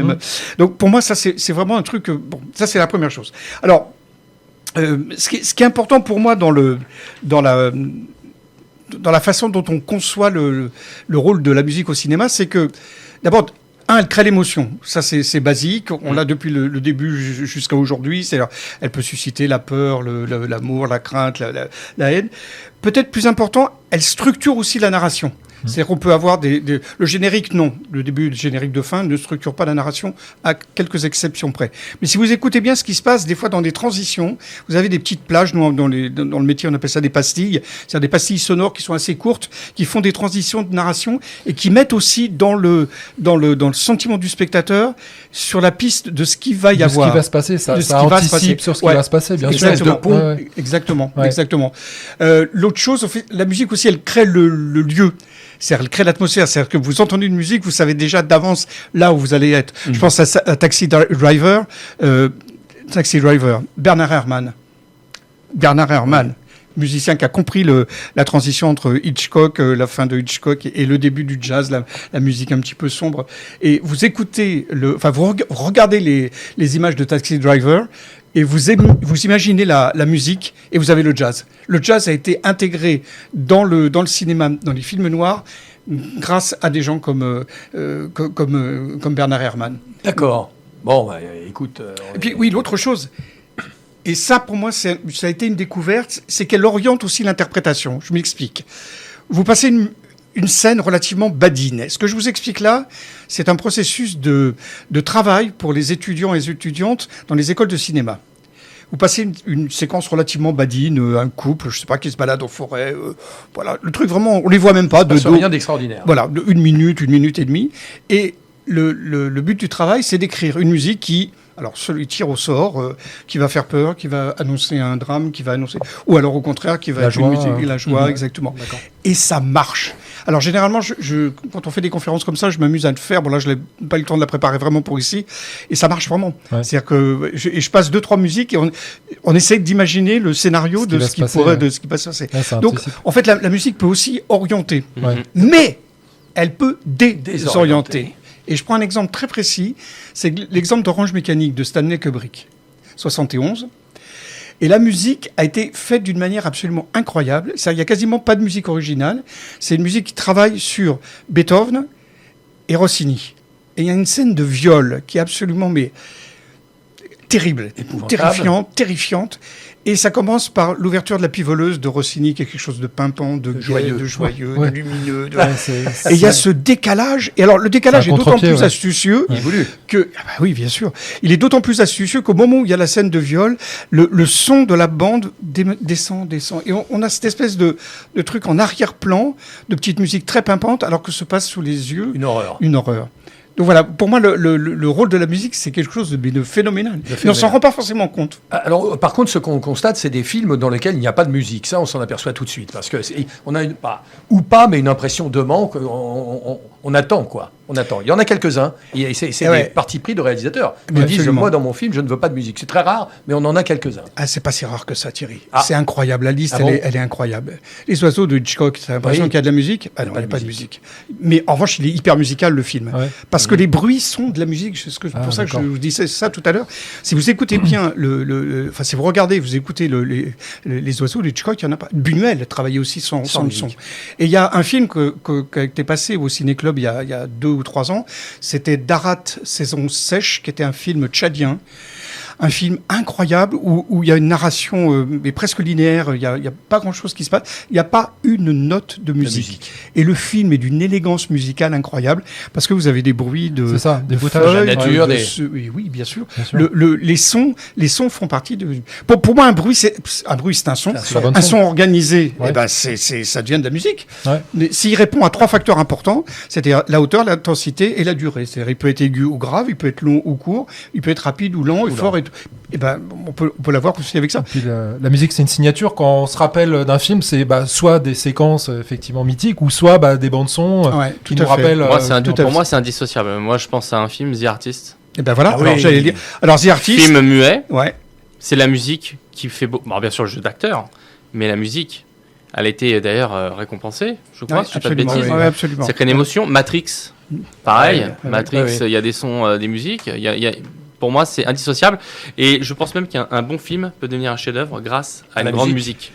Donc, pour moi, ça, c'est vraiment un truc... Bon, ça, c'est la première chose. Alors, ce qui est important pour moi dans la façon dont on conçoit le rôle de la musique au cinéma, c'est que, d'abord, elle crée l'émotion. Ça, c'est basique. On l'a depuis le début jusqu'à aujourd'hui. C'est-à-dire, elle peut susciter la peur, l'amour, la crainte, la haine. Peut-être plus important, elle structure aussi la narration. C'est-à-dire qu'on peut avoir le générique, non. Le début, le générique de fin ne structure pas la narration, à quelques exceptions près. Mais si vous écoutez bien ce qui se passe, des fois dans des transitions, vous avez des petites plages, nous, dans le métier, on appelle ça des pastilles. C'est-à-dire des pastilles sonores qui sont assez courtes, qui font des transitions de narration et qui mettent aussi dans le sentiment du spectateur sur la piste de ce qui va y avoir. Ce qui va se passer, ça anticipe sur ce qui va se passer, bien sûr. Exactement. L'autre chose, la musique aussi, elle crée le lieu. C'est-à-dire, elle crée l'atmosphère. C'est-à-dire que vous entendez une musique, vous savez déjà d'avance là où vous allez être. Je pense à Taxi Driver, Bernard Herrmann, musicien qui a compris la transition entre Hitchcock, la fin de Hitchcock et le début du jazz, la musique un petit peu sombre. Et vous écoutez, vous regardez les images de Taxi Driver et vous imaginez la musique et vous avez le jazz. Le jazz a été intégré dans le cinéma, dans les films noirs, grâce à des gens comme Bernard Herrmann. D'accord. Bon, écoute... Et puis, oui, l'autre chose... Et ça, pour moi, ça a été une découverte, c'est qu'elle oriente aussi l'interprétation. Je m'explique. Vous passez une scène relativement badine. Ce que je vous explique là, c'est un processus de travail pour les étudiants et les étudiantes dans les écoles de cinéma. Vous passez une séquence relativement badine, un couple, je sais pas, qui se balade en forêt. Voilà, le truc vraiment, on les voit même pas. Rien d'extraordinaire. Voilà, une minute et demie. Et le but du travail, c'est d'écrire une musique qui... Alors, celui tire au sort, qui va faire peur, qui va annoncer un drame, ou alors au contraire, qui va la être joie, la joie, exactement. D'accord. Et ça marche. Alors, généralement, quand on fait des conférences comme ça, je m'amuse à le faire. Bon, là, je n'ai pas eu le temps de la préparer vraiment pour ici. Et ça marche vraiment. Ouais. C'est-à-dire que je passe 2-3 musiques et on essaie d'imaginer le scénario de ce qui va se passer. Ouais, donc, en fait, la musique peut aussi orienter. Ouais. Mais elle peut désorienter. Et je prends un exemple très précis, c'est l'exemple d'Orange Mécanique de Stanley Kubrick, 71. Et la musique a été faite d'une manière absolument incroyable. Il n'y a quasiment pas de musique originale. C'est une musique qui travaille sur Beethoven et Rossini. Et il y a une scène de viol qui est absolument terrible, terrifiante. Et ça commence par l'ouverture de la pivoleuse de Rossini, qui est quelque chose de pimpant, de joyeux, de lumineux. Et il y a ce décalage. Et alors, le décalage est d'autant plus astucieux que... Ah bah oui, bien sûr. Il est d'autant plus astucieux qu'au moment où il y a la scène de viol, le son de la bande descend. Et on a cette espèce de truc en arrière-plan, de petite musique très pimpante, alors que se passe sous les yeux... Une horreur. Donc voilà, pour moi, le rôle de la musique, c'est quelque chose de phénoménal. Mais on s'en rend pas forcément compte. Alors, par contre, ce qu'on constate, c'est des films dans lesquels il n'y a pas de musique. Ça, on s'en aperçoit tout de suite. Parce qu'on a une impression de manque. On On attend, quoi. On attend. Il y en a quelques-uns. Et c'est des partis pris de réalisateurs. Ils disent, absolument. moi, dans mon film, je ne veux pas de musique. C'est très rare, mais on en a quelques-uns. Ah, c'est pas si rare que ça, Thierry. Ah. C'est incroyable. La liste, Ah bon elle est incroyable. Les oiseaux de Hitchcock, t'as l'impression qu'il y a de la musique? Ah non, il n'y a pas de musique. Mais en revanche, il est hyper musical, le film. Ouais. Parce que les bruits sont de la musique. C'est pour ça que je vous disais ça tout à l'heure. Si vous écoutez bien enfin, si vous regardez, vous écoutez les oiseaux de Hitchcock, il n'y en a pas. Buñuel travaillait aussi sans le son. Et il y a un film qui a été passé au Ciné-Club il y a 2 ou 3 ans. C'était Darat, saison sèche, qui était un film tchadien. Un film incroyable où il y a une narration mais presque linéaire, il y a pas grand-chose qui se passe, il n'y a pas une note de musique. Et le film est d'une élégance musicale incroyable parce que vous avez des bruits de C'est ça, des bruitages, de la nature, oui, bien sûr. Bien sûr. Les sons font partie de. Pour moi, un bruit, c'est un son. Un son organisé, Ouais. eh ben ça devient de la musique. Ouais. Mais s'il répond à 3 facteurs importants, c'est-à-dire la hauteur, l'intensité et la durée. C'est-à-dire, il peut être aigu ou grave, il peut être long ou court, il peut être rapide ou lent, fort et tout. Et ben, on peut l'avoir aussi avec ça. Puis la musique, c'est une signature. Quand on se rappelle d'un film, c'est soit des séquences effectivement mythiques, ou soit des bandes son Ouais, qui tout nous à fait. rappellent. Pour moi, c'est indissociable. Moi, je pense à un film, The Artist. Et ben voilà. Ah Alors oui. j'allais dire. Alors The Artist. Film muet. Ouais. C'est la musique qui fait beau. Bon, bien sûr, le jeu d'acteur, mais la musique, elle a été d'ailleurs récompensée, je crois, Ouais, si je ne dis pas de absolument. bêtises. Ouais, absolument. Ça crée une émotion. Matrix, pareil. Ouais, Matrix, ouais. il y a des sons, des musiques. Pour moi, c'est indissociable. Et je pense même qu'un bon film peut devenir un chef-d'œuvre grâce à la une grande musique.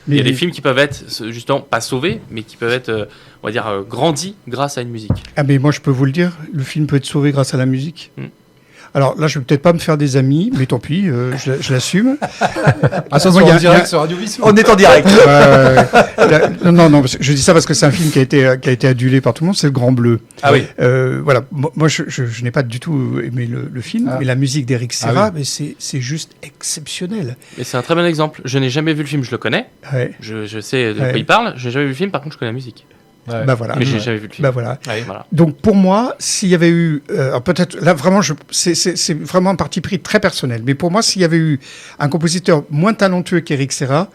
Il y a des films qui peuvent être, justement, pas sauvés, mais qui peuvent être, on va dire, grandis grâce à une musique. Ah mais moi je peux vous le dire, le film peut être sauvé grâce à la musique. Mm. Alors là, je vais peut-être pas me faire des amis, mais tant pis, je l'assume. Ah, ça se Moi, voit il y en a- direct sur Radio Vissou. On est en direct. Non, parce que je dis ça parce que c'est un film qui a été adulé par tout le monde, c'est Le Grand Bleu. Ah oui. Voilà, moi je n'ai pas du tout aimé le film, Ah. mais la musique d'Eric Serra, Ah mais c'est juste exceptionnel. Et c'est un très bon exemple. Je n'ai jamais vu le film, je le connais. Ouais. Je sais de Ouais. quoi il parle. Je n'ai jamais vu le film, par contre, je connais la musique. Ouais. Bah voilà. Mais j'ai jamais vu le film. Bah voilà. Voilà. Donc pour moi, s'il y avait eu, alors peut-être là vraiment, c'est vraiment un parti pris très personnel, mais pour moi, s'il y avait eu un compositeur moins talentueux qu'Eric Serra,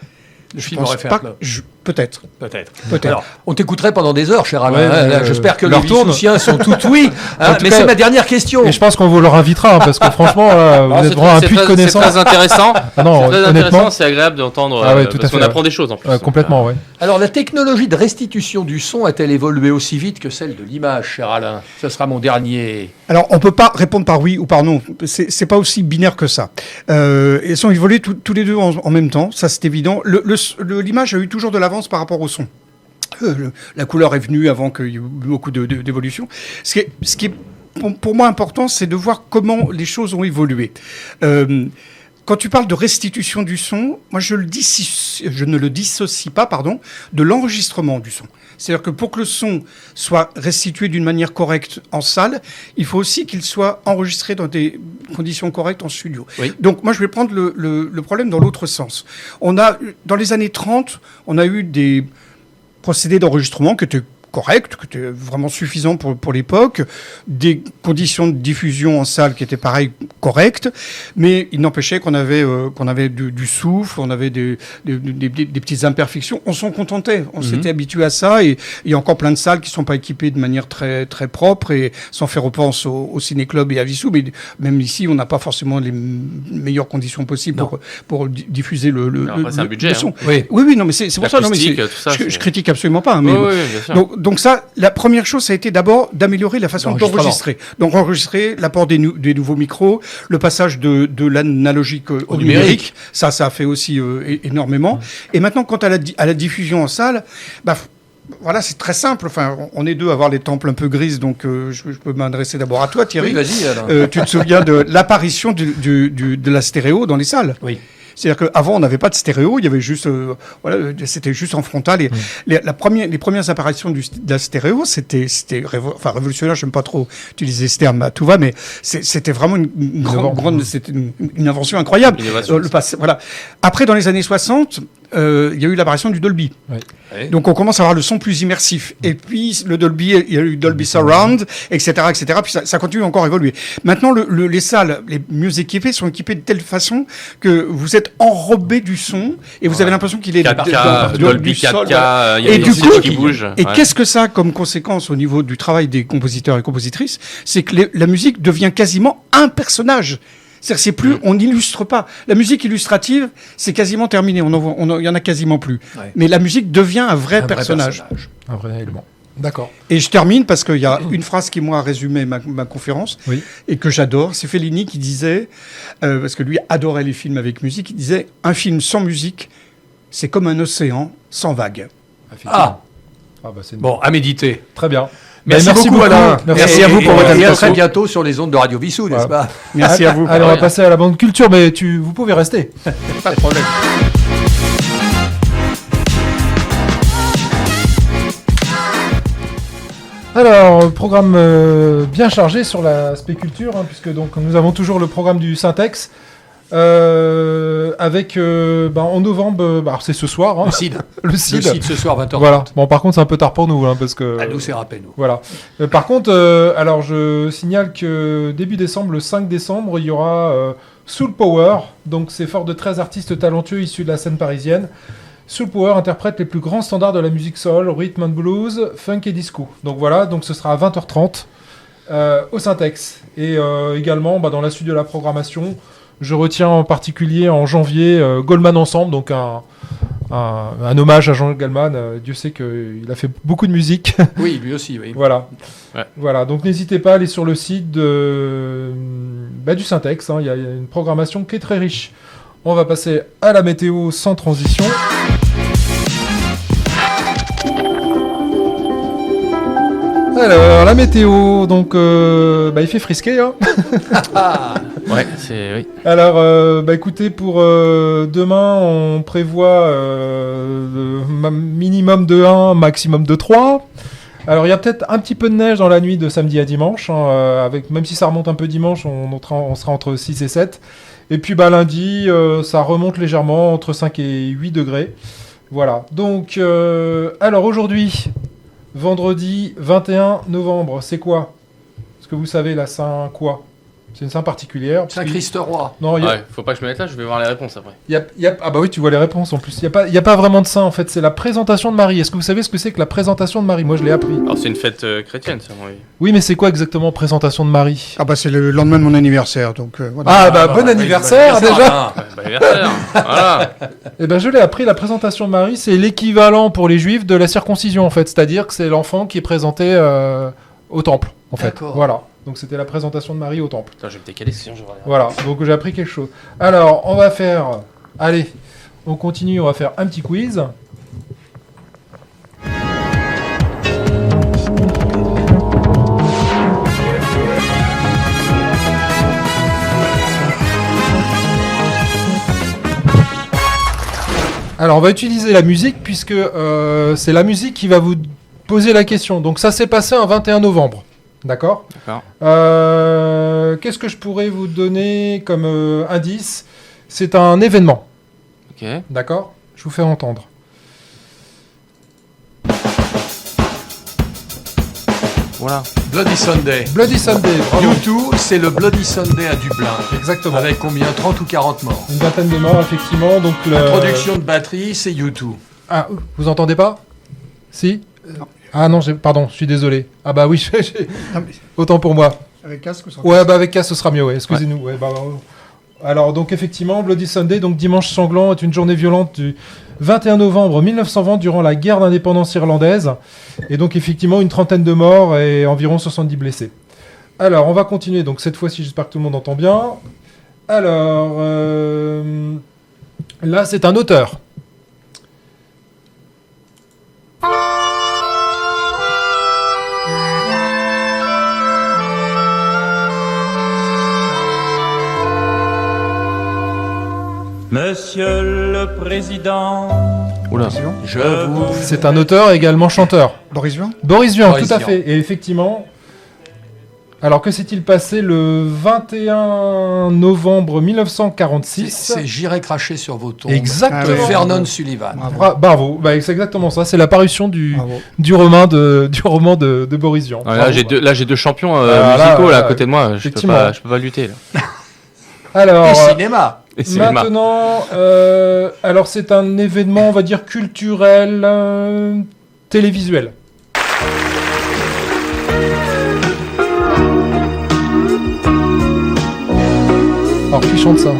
Le je film pense aurait fait pas un flop. peut-être. Peut-être. Peut-être. Alors, on t'écouterait pendant des heures, cher Alain. Ouais, hein, là, mais, j'espère que leur les tourne. Vissoussiens sont tout oui. Hein, En tout mais cas- c'est ma dernière question. Et je pense qu'on vous le invitera, parce que franchement, vous êtes vraiment un puits de C'est connaissances. très intéressant. Ah non, C'est très honnêtement, intéressant, c'est agréable d'entendre. Ah ouais, tout à parce fait, qu'on ouais. apprend des choses en plus. complètement, ouais. Alors, la technologie de restitution du son a-t-elle évolué aussi vite que celle de l'image, cher Alain? Ce sera mon dernier. Alors, on peut pas répondre par oui ou par non. C'est pas aussi binaire que ça. Ils sont évolués tous les deux en même temps, ça c'est évident. L'image a eu toujours de l'avance par rapport au son. La couleur est venue avant qu'il y ait eu beaucoup d'évolution. Ce qui est pour moi important, c'est de voir comment les choses ont évolué. Quand tu parles de restitution du son, moi je ne le dissocie pas, de l'enregistrement du son. C'est-à-dire que pour que le son soit restitué d'une manière correcte en salle, il faut aussi qu'il soit enregistré dans des conditions correctes en studio. Oui. Donc moi je vais prendre le problème dans l'autre sens. Dans les années 30, on a eu des procédés d'enregistrement qui étaient corrects, qui étaient vraiment suffisants pour l'époque, des conditions de diffusion en salle qui étaient pareil correctes, mais il n'empêchait qu'on avait du souffle, on avait des petites imperfections, on s'en contentait, on s'était habitué à ça, et il y a encore plein de salles qui sont pas équipées de manière très très propre, et sans faire repense au Ciné-Club et à Vissou, mais même ici on n'a pas forcément les meilleures conditions possibles pour diffuser Après, c'est un budget, son. Oui. Oui, non, mais c'est pour ça. Non, mais L'acoustique, tout ça, je critique absolument pas. Hein, mais Oui, bien sûr. donc ça, la première chose, ça a été d'abord d'améliorer la façon d'enregistrer. Donc enregistrer, l'apport des nouveaux micros, le passage de l'analogique au numérique. Ça a fait aussi énormément. Et maintenant, quant à la diffusion en salle, voilà, c'est très simple. Enfin, on est deux à avoir les tempes un peu grises, donc je peux m'adresser d'abord à toi, Thierry. Oui, vas-y, Alain. Tu te souviens de l'apparition de la stéréo dans les salles? Oui. C'est-à-dire qu'avant, on n'avait pas de stéréo, il y avait juste, c'était juste en frontal. Et les premières apparitions de la stéréo, c'était révolutionnaire. J'aime pas trop utiliser ce terme à tout va, mais c'était vraiment une grande, c'était une invention incroyable. Innovation. Voilà. Après, dans les années 60, il y a eu l'apparition du Dolby. Oui. Ouais. Donc on commence à avoir le son plus immersif. Et puis le Dolby, il y a eu Dolby Surround, etc., etc. Puis ça continue encore à évoluer. Maintenant, les salles les mieux équipées sont équipées de telle façon que vous êtes enrobé du son et vous avez l'impression qu'il est 4K, Dolby 4K, il y a Et des du coup, qui bougent. Et qu'est-ce que ça a comme conséquence au niveau du travail des compositeurs et compositrices? C'est que la musique devient quasiment un personnage. C'est-à-dire, c'est plus, on n'illustre pas. La musique illustrative, c'est quasiment terminé. Il y en a quasiment plus. Ouais. Mais la musique devient un vrai personnage. Un vrai élément. D'accord. Et je termine parce qu'il y a une phrase qui, moi, a résumé ma conférence Oui. et que j'adore. C'est Fellini qui disait, parce que lui adorait les films avec musique, il disait « Un film sans musique, c'est comme un océan sans vagues. » Ah, Ah bah c'est bon, à méditer. Très bien. Merci beaucoup, Alain. Merci à vous pour votre Et à invitation. très bientôt sur les ondes de Radio Vissou, n'est-ce pas? Merci à vous. Allez, on va passer à la bande culture, mais vous pouvez rester. Pas de problème. Alors, programme bien chargé sur l'aspect culture, puisque donc nous avons toujours le programme du Syntex. Avec en novembre, alors c'est ce soir, Le CID. le Le CID. CID ce soir, 20h30. Voilà. Bon, par contre, c'est un peu tard pour nous, parce que. À nous, c'est râpé, nous. Voilà. Par contre, alors je signale que début décembre, le 5 décembre, il y aura Soul Power. Donc c'est fort de 13 artistes talentueux issus de la scène parisienne. Soul Power interprète les plus grands standards de la musique soul, rhythm and blues, funk et disco. Donc voilà, donc ce sera à 20h30 au Syntex. Et également, dans la suite de la programmation, je retiens en particulier en janvier Goldman Ensemble, donc un hommage à Jean Goldman. Dieu sait qu'il a fait beaucoup de musique. Oui, lui aussi, oui. Voilà. Ouais. Voilà. Donc n'hésitez pas à aller sur le site du Syntex. Il y a une programmation qui est très riche. On va passer à la météo sans transition. Alors, la météo, donc il fait frisquer. Ouais, c'est oui. Alors, écoutez, pour demain, on prévoit minimum de 1, maximum de 3. Alors, il y a peut-être un petit peu de neige dans la nuit de samedi à dimanche. Même si ça remonte un peu dimanche, on sera entre 6 et 7. Et puis, lundi, ça remonte légèrement entre 5 et 8 degrés. Voilà. Donc, alors aujourd'hui, vendredi 21 novembre, c'est quoi? Est-ce que vous savez la Saint quoi? C'est une Saint particulière. Saint-Christ Roi. Non, Ouais, faut pas que je me mette là, je vais voir les réponses après. Ah bah oui, tu vois les réponses en plus. Il y a pas vraiment de saint en fait, c'est la présentation de Marie. Est-ce que vous savez ce que c'est que la présentation de Marie? Moi, je l'ai appris. Alors c'est une fête chrétienne, ça, oui. Oui, mais c'est quoi exactement présentation de Marie? Ah c'est le lendemain de mon anniversaire, donc voilà. Ah bah bon anniversaire déjà. Ouais, bon anniversaire. Voilà. Eh ben je l'ai appris, la présentation de Marie, c'est l'équivalent pour les juifs de la circoncision en fait, c'est-à-dire que c'est l'enfant qui est présenté au temple en fait. D'accord. Voilà. Donc c'était la présentation de Marie au temple. Putain, je vais me décaler, sinon je vais regarder. Voilà, donc j'ai appris quelque chose. Alors, on va faire... Allez, on continue, on va faire un petit quiz. Alors, on va utiliser la musique, puisque c'est la musique qui va vous poser la question. Donc ça s'est passé un 21 novembre. D'accord. D'accord. Qu'est-ce que je pourrais vous donner comme indice? C'est un événement. Ok. D'accord. Je vous fais entendre. Voilà. Bloody Sunday. Bloody Sunday. Bravo. U2, c'est le Bloody Sunday à Dublin. Exactement. Avec combien? 30 ou 40 morts. Une vingtaine de morts, effectivement. Donc La production de batterie, c'est U2. Ah, vous entendez pas? Si. Ah non, pardon, je suis désolé. Ah bah oui, autant pour moi. Avec casque ou sans Ouais, avec cas, ce sera mieux, ouais. Excusez-nous. Ouais, alors, donc effectivement, Bloody Sunday, donc dimanche sanglant, est une journée violente du 21 novembre 1920 durant la guerre d'indépendance irlandaise. Et donc effectivement, une trentaine de morts et environ 70 blessés. Alors, on va continuer. Donc cette fois-ci, j'espère que tout le monde entend bien. Alors, là, c'est un auteur. Monsieur le Président, Oula. Je vous... C'est un auteur et également chanteur. Boris Vian. Boris Vian, Boris tout à Vian. fait. Et effectivement, Alors, que s'est-il passé le 21 novembre 1946 C'est J'irai cracher sur vos tombes. Exactement. De Ah ouais. Vernon Sullivan. Bravo, bah, c'est exactement ça. C'est l'apparition Bravo. du roman de Boris Vian. Ah, Bravo. là, j'ai deux champions là, musicaux à là, côté de moi. effectivement. Je peux pas lutter. Là. Alors, Et cinéma. Et cinéma. maintenant, alors c'est un événement, on va dire, culturel, télévisuel. Alors, qui chante ça?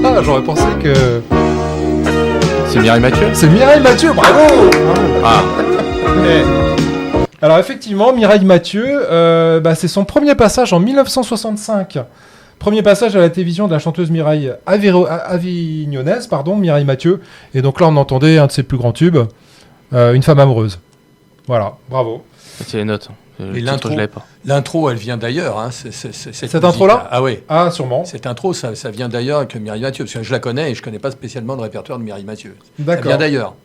Ah, j'aurais pensé que... C'est Mireille Mathieu. C'est Mireille Mathieu, bravo! Ah, Alors effectivement, Mireille Mathieu, c'est son premier passage en 1965. Premier passage à la télévision de la chanteuse Mireille avignonnaise, Mireille Mathieu. Et donc là, on entendait un de ses plus grands tubes, Une femme amoureuse. Voilà, bravo. c'est les notes. Le titre, l'intro. je l'avais pas. L'intro, elle vient d'ailleurs. Hein, cette intro-là Ah oui. Ah, sûrement. Cette intro, ça vient d'ailleurs avec Mireille Mathieu. Parce que je la connais et je connais pas spécialement le répertoire de Mireille Mathieu. Ça D'accord. vient d'ailleurs.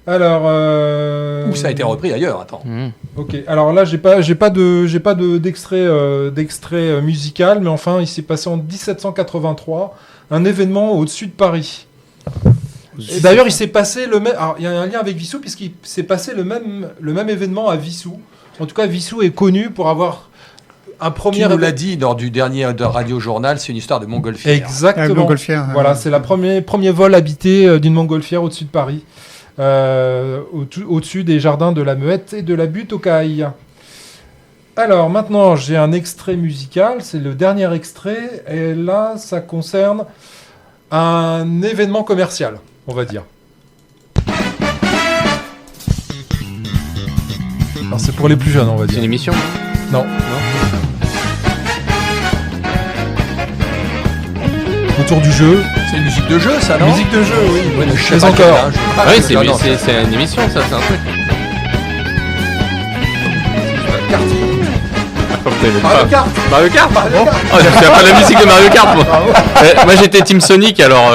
Alors... Ou ça a été repris ailleurs, attends. Mmh. Ok, alors là, j'ai pas d'extrait musical, mais enfin, il s'est passé en 1783, un événement au-dessus de Paris. Et d'ailleurs, il s'est passé le même. Alors, il y a un lien avec Vissou, puisqu'il s'est passé le même événement à Vissou. En tout cas, Vissou est connu pour avoir un premier. Tu nous l'as dit lors du dernier de Radio Journal, c'est une histoire de montgolfière. Exactement. Montgolfière. Voilà, c'est le premier vol habité d'une montgolfière au-dessus de Paris, au-dessus des jardins de la Muette et de la Butte aux Cailles. Alors maintenant, j'ai un extrait musical, c'est le dernier extrait, et là, ça concerne un événement commercial, on va dire. Alors c'est pour les plus jeunes, on va C'est dire. une émission. Non. Autour du jeu. C'est une musique de jeu, ça, non Musique de jeu, oui. Ouais, je sais Mais pas encore. quelle, hein, je- Ah oui, non, non, c'est une émission, ça, c'est un truc. Mario Kart. Mario Kart. Oh, je sais pas la musique de Mario Kart. Moi, j'étais Team Sonic, alors.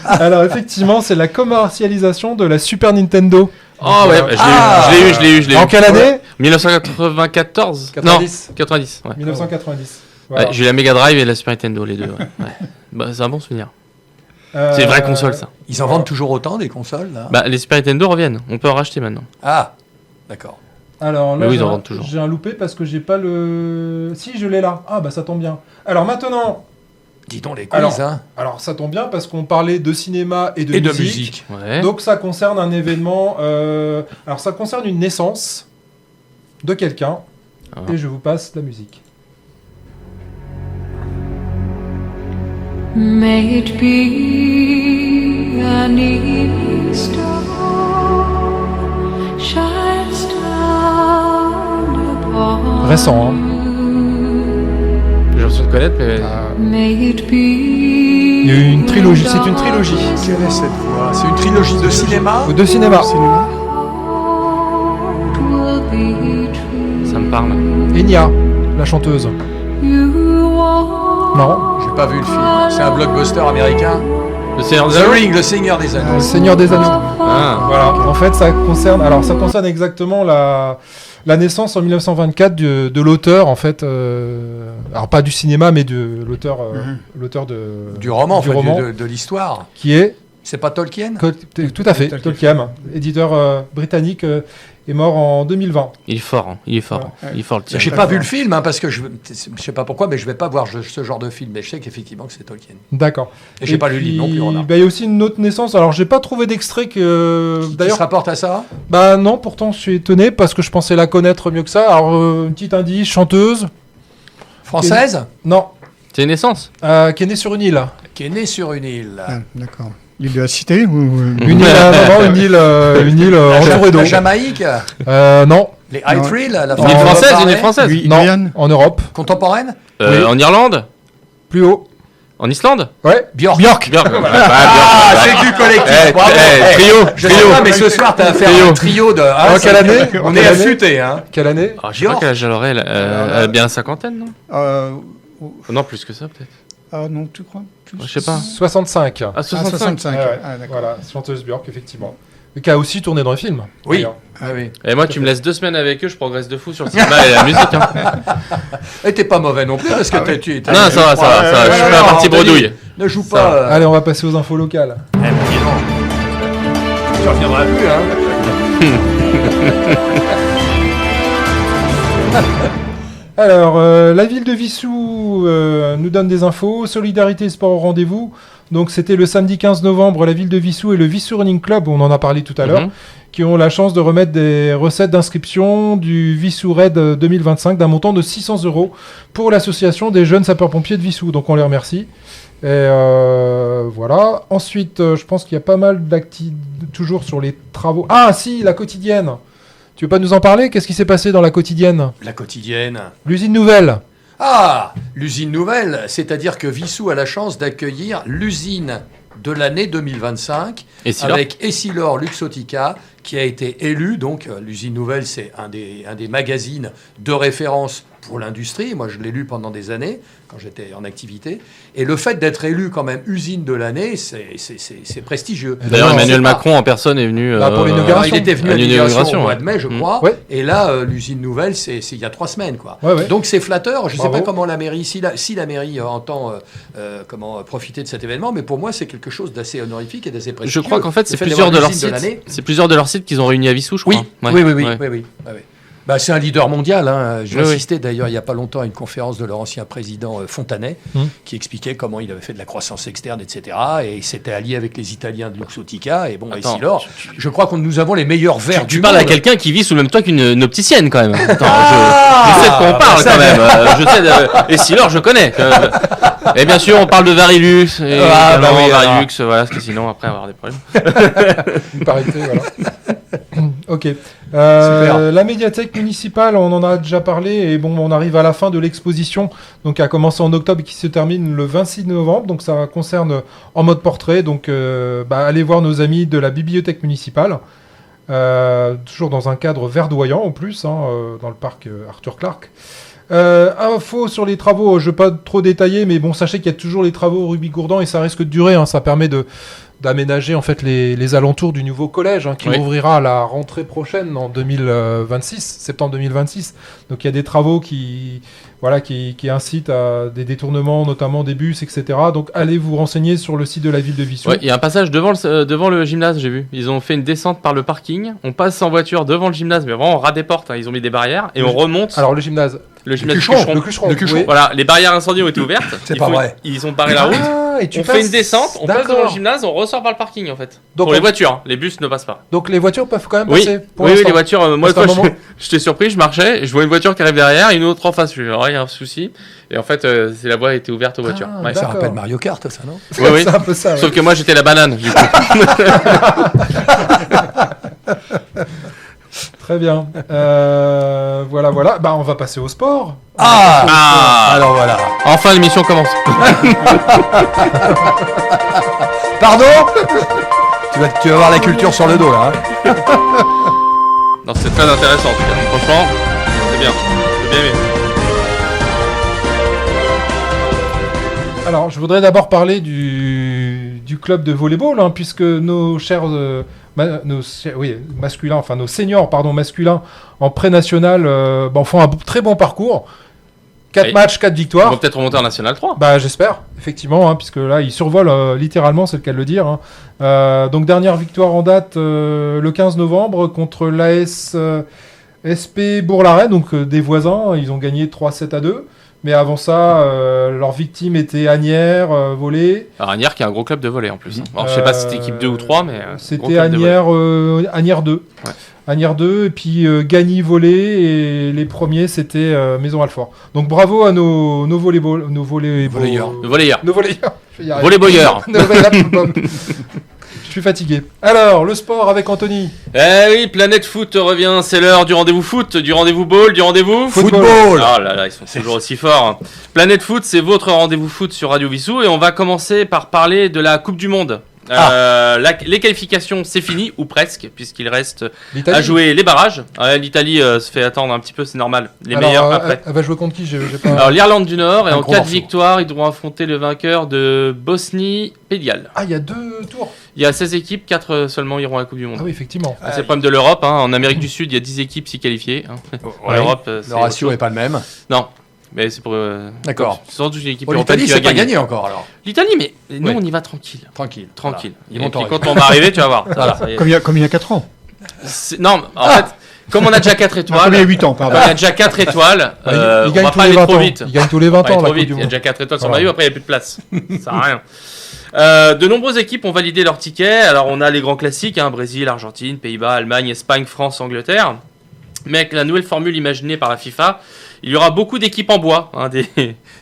Alors effectivement, c'est la commercialisation de la Super Nintendo. Oh ouais, je l'ai eu. En quelle année 1994. 90. Non, 90. Ouais. 1990. Voilà. Ouais, j'ai eu la Mega Drive et la Super Nintendo, les deux. Ouais. Ouais. Bah, c'est un bon souvenir. C'est une vraie console, ça. Ils en vendent toujours autant des consoles, là Bah, les Super Nintendo reviennent. On peut en racheter maintenant. Ah, d'accord. Alors là, Mais oui, ils en vendent toujours. j'ai un loupé parce que j'ai pas le... Si, je l'ai là. Ah bah ça tombe bien. Alors maintenant... Dis donc les quiz, Alors, hein. Alors ça tombe bien parce qu'on parlait de cinéma et de Et de musique. musique. Ouais. Donc ça concerne un événement... Alors ça concerne une naissance de quelqu'un. Ah. Et je vous passe la musique. May it be an evening star shines down upon Récent, hein. J'ai l'impression de connaître, mais. May it be Il y a eu une trilogie. C'est une trilogie. Quelle est cette voix C'est une trilogie de cinéma De cinéma. will be true. Ça me parle. Enya, la chanteuse. You are Non. J'ai pas vu le film. C'est un blockbuster américain. Le Seigneur des The Anneaux. Ring, le Seigneur des Anneaux. Le Seigneur des Anneaux. Ah. Voilà. En fait, ça concerne exactement la naissance en 1924 de l'auteur, en fait. Alors pas du cinéma, mais de l'auteur, l'auteur Du roman, en fait, roman, de l'histoire. qui est C'est pas Tolkien tout à fait Tolkien, éditeur britannique, est mort en 2020. Il est fort, hein. Il est fort. Ouais. Il est fort, le tien. J'ai pas vu le film, hein, parce que je sais pas pourquoi, mais je vais pas voir ce genre de film. Mais je sais qu'effectivement que c'est Tolkien. D'accord. Et j'ai pas lu le livre non plus, remarque. Il y a aussi une autre naissance. Alors j'ai pas trouvé d'extrait que Qui d'ailleurs. se rapporte à ça Bah non, pourtant je suis étonné parce que je pensais la connaître mieux que ça. Alors un petit indice, chanteuse. Française Non, C'est une naissance. qui est née sur une île. Qui est née sur une île. Ah, d'accord. L'île de la Cité ou... Une île, une île entourée d'eau. La Jamaïque Non, Les High Non. Thrill la Une île France française, parlait une île française. non, Guyane en Europe, Contemporaine Oui. En Irlande. plus haut. En Islande. Ouais. Björk. Björk. Ah, c'est du collectif. Bravo. Trio. Je sais pas, mais ce soir, t'as affaire à un trio de. Ah, quelle année On Quelle est année affûtés, hein. Quelle année? Ah, je sais pas Björk. quel âge elle aurait. Elle a bien la cinquantaine, non euh, Non, plus que ça, peut-être. Ah non, tu crois plus Je sais pas. 65. Ah, Ah, 65. 65. Ouais, ouais. Ah, d'accord. Voilà, chanteuse Björk, effectivement. qui a aussi tourné dans les films. Oui. d'ailleurs. Ah oui. Et moi, tu me laisses 2 semaines avec eux, je progresse de fou sur le cinéma et la musique. Hein. Et t'es pas mauvais non plus parce que tu Non, ça va, je suis pas la partie bredouille. Ne joue Ça pas. va. Allez, on va passer aux infos locales. Eh ben, dis donc. Tu reviendras plus, hein. Alors, la ville de Vissou nous donne des infos. Solidarité et sport au rendez-vous. Donc, c'était le samedi 15 novembre, la ville de Vissou et le Vissou Running Club, on en a parlé tout à l'heure, qui ont la chance de remettre des recettes d'inscription du Vissou Raid 2025 d'un montant de 600 € pour l'association des jeunes sapeurs-pompiers de Vissou. Donc, on les remercie. Et voilà. Ensuite, je pense qu'il y a pas mal d'activités toujours sur les travaux. Ah, si, la quotidienne. Tu veux pas nous en parler? Qu'est-ce qui s'est passé dans la quotidienne? La quotidienne. L'usine nouvelle. Ah, l'usine nouvelle, c'est-à-dire que Vissou a la chance d'accueillir l'usine de l'année 2025 Essilor. avec Essilor Luxottica qui a été élu. Donc l'usine nouvelle, c'est un des magazines de référence pour l'industrie. Moi, je l'ai lu pendant des années quand j'étais en activité. Et le fait d'être élu quand même usine de l'année, c'est prestigieux. D'ailleurs, Non, Emmanuel c'est pas- Macron en personne est venu. Pour l'inauguration. Il était venu à à l'inauguration au l'inauguration, mois ouais. de mai, je crois. Ouais. Et là, l'usine nouvelle, c'est il y a 3 semaines, quoi. Ouais, ouais. Donc c'est flatteur. Je ne sais Bravo. pas comment la mairie, si la mairie entend profiter de cet événement, mais pour moi, c'est quelque chose d'assez honorifique et d'assez Je prestigieux. crois qu'en fait, Le c'est fait plusieurs de d'avoir leurs l'usine sites. l'année. C'est plusieurs de leurs sites qu'ils ont réunis à Vissou, je Oui, crois. oui. Ouais. Bah, c'est un leader mondial. Hein. J'ai Oui, oui. assisté d'ailleurs il n'y a pas longtemps à une conférence de leur ancien président Fontanet qui expliquait comment il avait fait de la croissance externe, etc. Et il s'était allié avec les Italiens de Luxottica et bon, Attends, Essilor. Je crois que nous avons les meilleurs verres Tu du parles à monde. quelqu'un qui vit sous le même toit qu'une opticienne quand même. Attends, Ah je sais de quoi on parle ça, quand même. Je sais de... Et Silor, je connais. Et bien sûr, on parle de Varilux. Et Ah, bah également oui, alors. Varilux, voilà, parce que sinon après on va avoir des problèmes. Une parité, voilà. Ok. Super. La médiathèque municipale, on en a déjà parlé, et bon, on arrive à la fin de l'exposition, donc qui a commencé en octobre et qui se termine le 26 novembre. Donc ça concerne en mode portrait. Donc allez voir nos amis de la bibliothèque municipale, toujours dans un cadre verdoyant en plus, dans le parc Arthur Clark. Info sur les travaux, je ne vais pas trop détailler, mais bon, sachez qu'il y a toujours les travaux au Ruby-Gourdan et ça risque de durer. Ça permet d'aménager en fait les alentours du nouveau collège qui Oui. ouvrira à la rentrée prochaine en 2026, septembre 2026. Donc il y a des travaux qui incitent à des détournements, notamment des bus, etc. Donc allez vous renseigner sur le site de la ville de Vissou. Ouais, il y a un passage devant le gymnase, j'ai vu. Ils ont fait une descente par le parking. On passe en voiture devant le gymnase, mais vraiment on ras des portes. Ils ont mis des barrières et on remonte. Alors le gymnase. Le gymnase Cucheron. Le Cucheron. Le Cucheron. oui. Voilà, les barrières incendies ont été ouvertes. C'est pas vrai. Ils ont barré la route. Ah, et tu On fait passes- une descente, on passe devant le D'accord. gymnase, on ressort par le parking en fait. Donc, Pour les on- voitures, les bus ne passent pas. Donc les voitures peuvent quand même Oui, passer. Pour oui, l'instant. les voitures. Moi, Parce qu'à un fois, moment- j'étais surpris, je marchais, je vois une voiture qui arrive derrière, et une autre en face. Je dis, il y a un souci. Et en fait, c'est la voie a été ouverte aux voitures. Ah, Ouais. Ça D'accord. rappelle Mario Kart, ça, non? Oui, oui. C'est un peu ça. ouais. Sauf que moi, j'étais la banane. Du coup. Très bien. Voilà. Bah on va passer au sport. Ah. Alors voilà. Enfin, l'émission commence. Pardon? Tu vas avoir la culture sur le dos, là. Hein. Non, c'est très intéressant en tout cas. Franchement, c'est bien. J'ai bien aimé. Alors, je voudrais d'abord parler du club de volleyball, puisque nos chers masculins, enfin nos seniors, masculins en pré-national font un très bon parcours. 4 Oui. matchs, 4 On victoires. va peut-être remonter en National 3. Bah, j'espère, effectivement, puisque là, ils survolent littéralement, c'est le cas de le dire. Donc, dernière victoire en date le 15 novembre contre l'AS SP Bourg-la-Reine, donc des voisins. Ils ont gagné 3-7-2. Mais avant ça, leur victime était Agnières, volley. Alors, Agnières qui est un gros club de volley en plus. Alors, je sais pas si c'était équipe 2 ou 3, mais. Gros C'était club de volley. Agnières 2. Ouais. Agnières 2, et puis Gagny volley, et les premiers, c'était Maison Alfort. Donc bravo à nos volleyeurs. Le volleyeur. Nos volleyeurs. Je vais y arriver. Volleyboyeur. Nos volleyeurs. Je suis fatigué. Alors, le sport avec Anthony. Eh oui, Planète Foot revient, c'est l'heure du rendez-vous foot, du rendez-vous ball, du rendez-vous Football. Oh là là, ils sont toujours aussi forts. Planète Foot, c'est votre rendez-vous foot sur Radio Vissou et on va commencer par parler de la Coupe du Monde. Les qualifications, c'est fini, ou presque, puisqu'il reste à jouer les barrages. L'Italie se fait attendre un petit peu, c'est normal. Les meilleurs après. Elle va jouer contre qui? J'ai pas... Alors l'Irlande du Nord, et Un en gros cas de morceau. victoire, ils devront affronter le vainqueur de Bosnie-Pédial. Ah, il y a 2 tours. Il y a 16 équipes, 4 seulement iront à la Coupe du Monde. Ah oui, effectivement. C'est le problème de l'Europe. Hein. En Amérique du Sud, il y a 10 équipes s'y qualifiées. Hein. En Europe, Le ratio n'est pas le même. Non, mais c'est pour. D'accord. C'est surtout une équipe Bon, européenne L'Italie, qui va c'est pas gagner. gagné encore alors. L'Italie, mais nous, Ouais. on y va tranquille. Tranquille. Tranquille. Voilà. Ils Et vont puis t'en quand on va arriver, tu vas voir. Voilà. Ça y est. Comme il y a 4 ans. Non, en fait, comme on a déjà 4 Comme étoiles. il y a 8 ans, On pardon. a déjà 4 étoiles. Il on gagne va tous pas les aller 20 trop ans. vite. Il gagne tous les 20 Pas aller ans la trop Coupe vite. du Il y a Monde. déjà 4 étoiles sur le Voilà. maillot, après il n'y a plus de place. Ça sert à rien. De nombreuses équipes ont validé leurs tickets. Alors on a les grands classiques, hein, Brésil, Argentine, Pays-Bas, Allemagne, Espagne, France, Angleterre. Mais avec la nouvelle formule imaginée par la FIFA, il y aura beaucoup d'équipes en bois, hein, des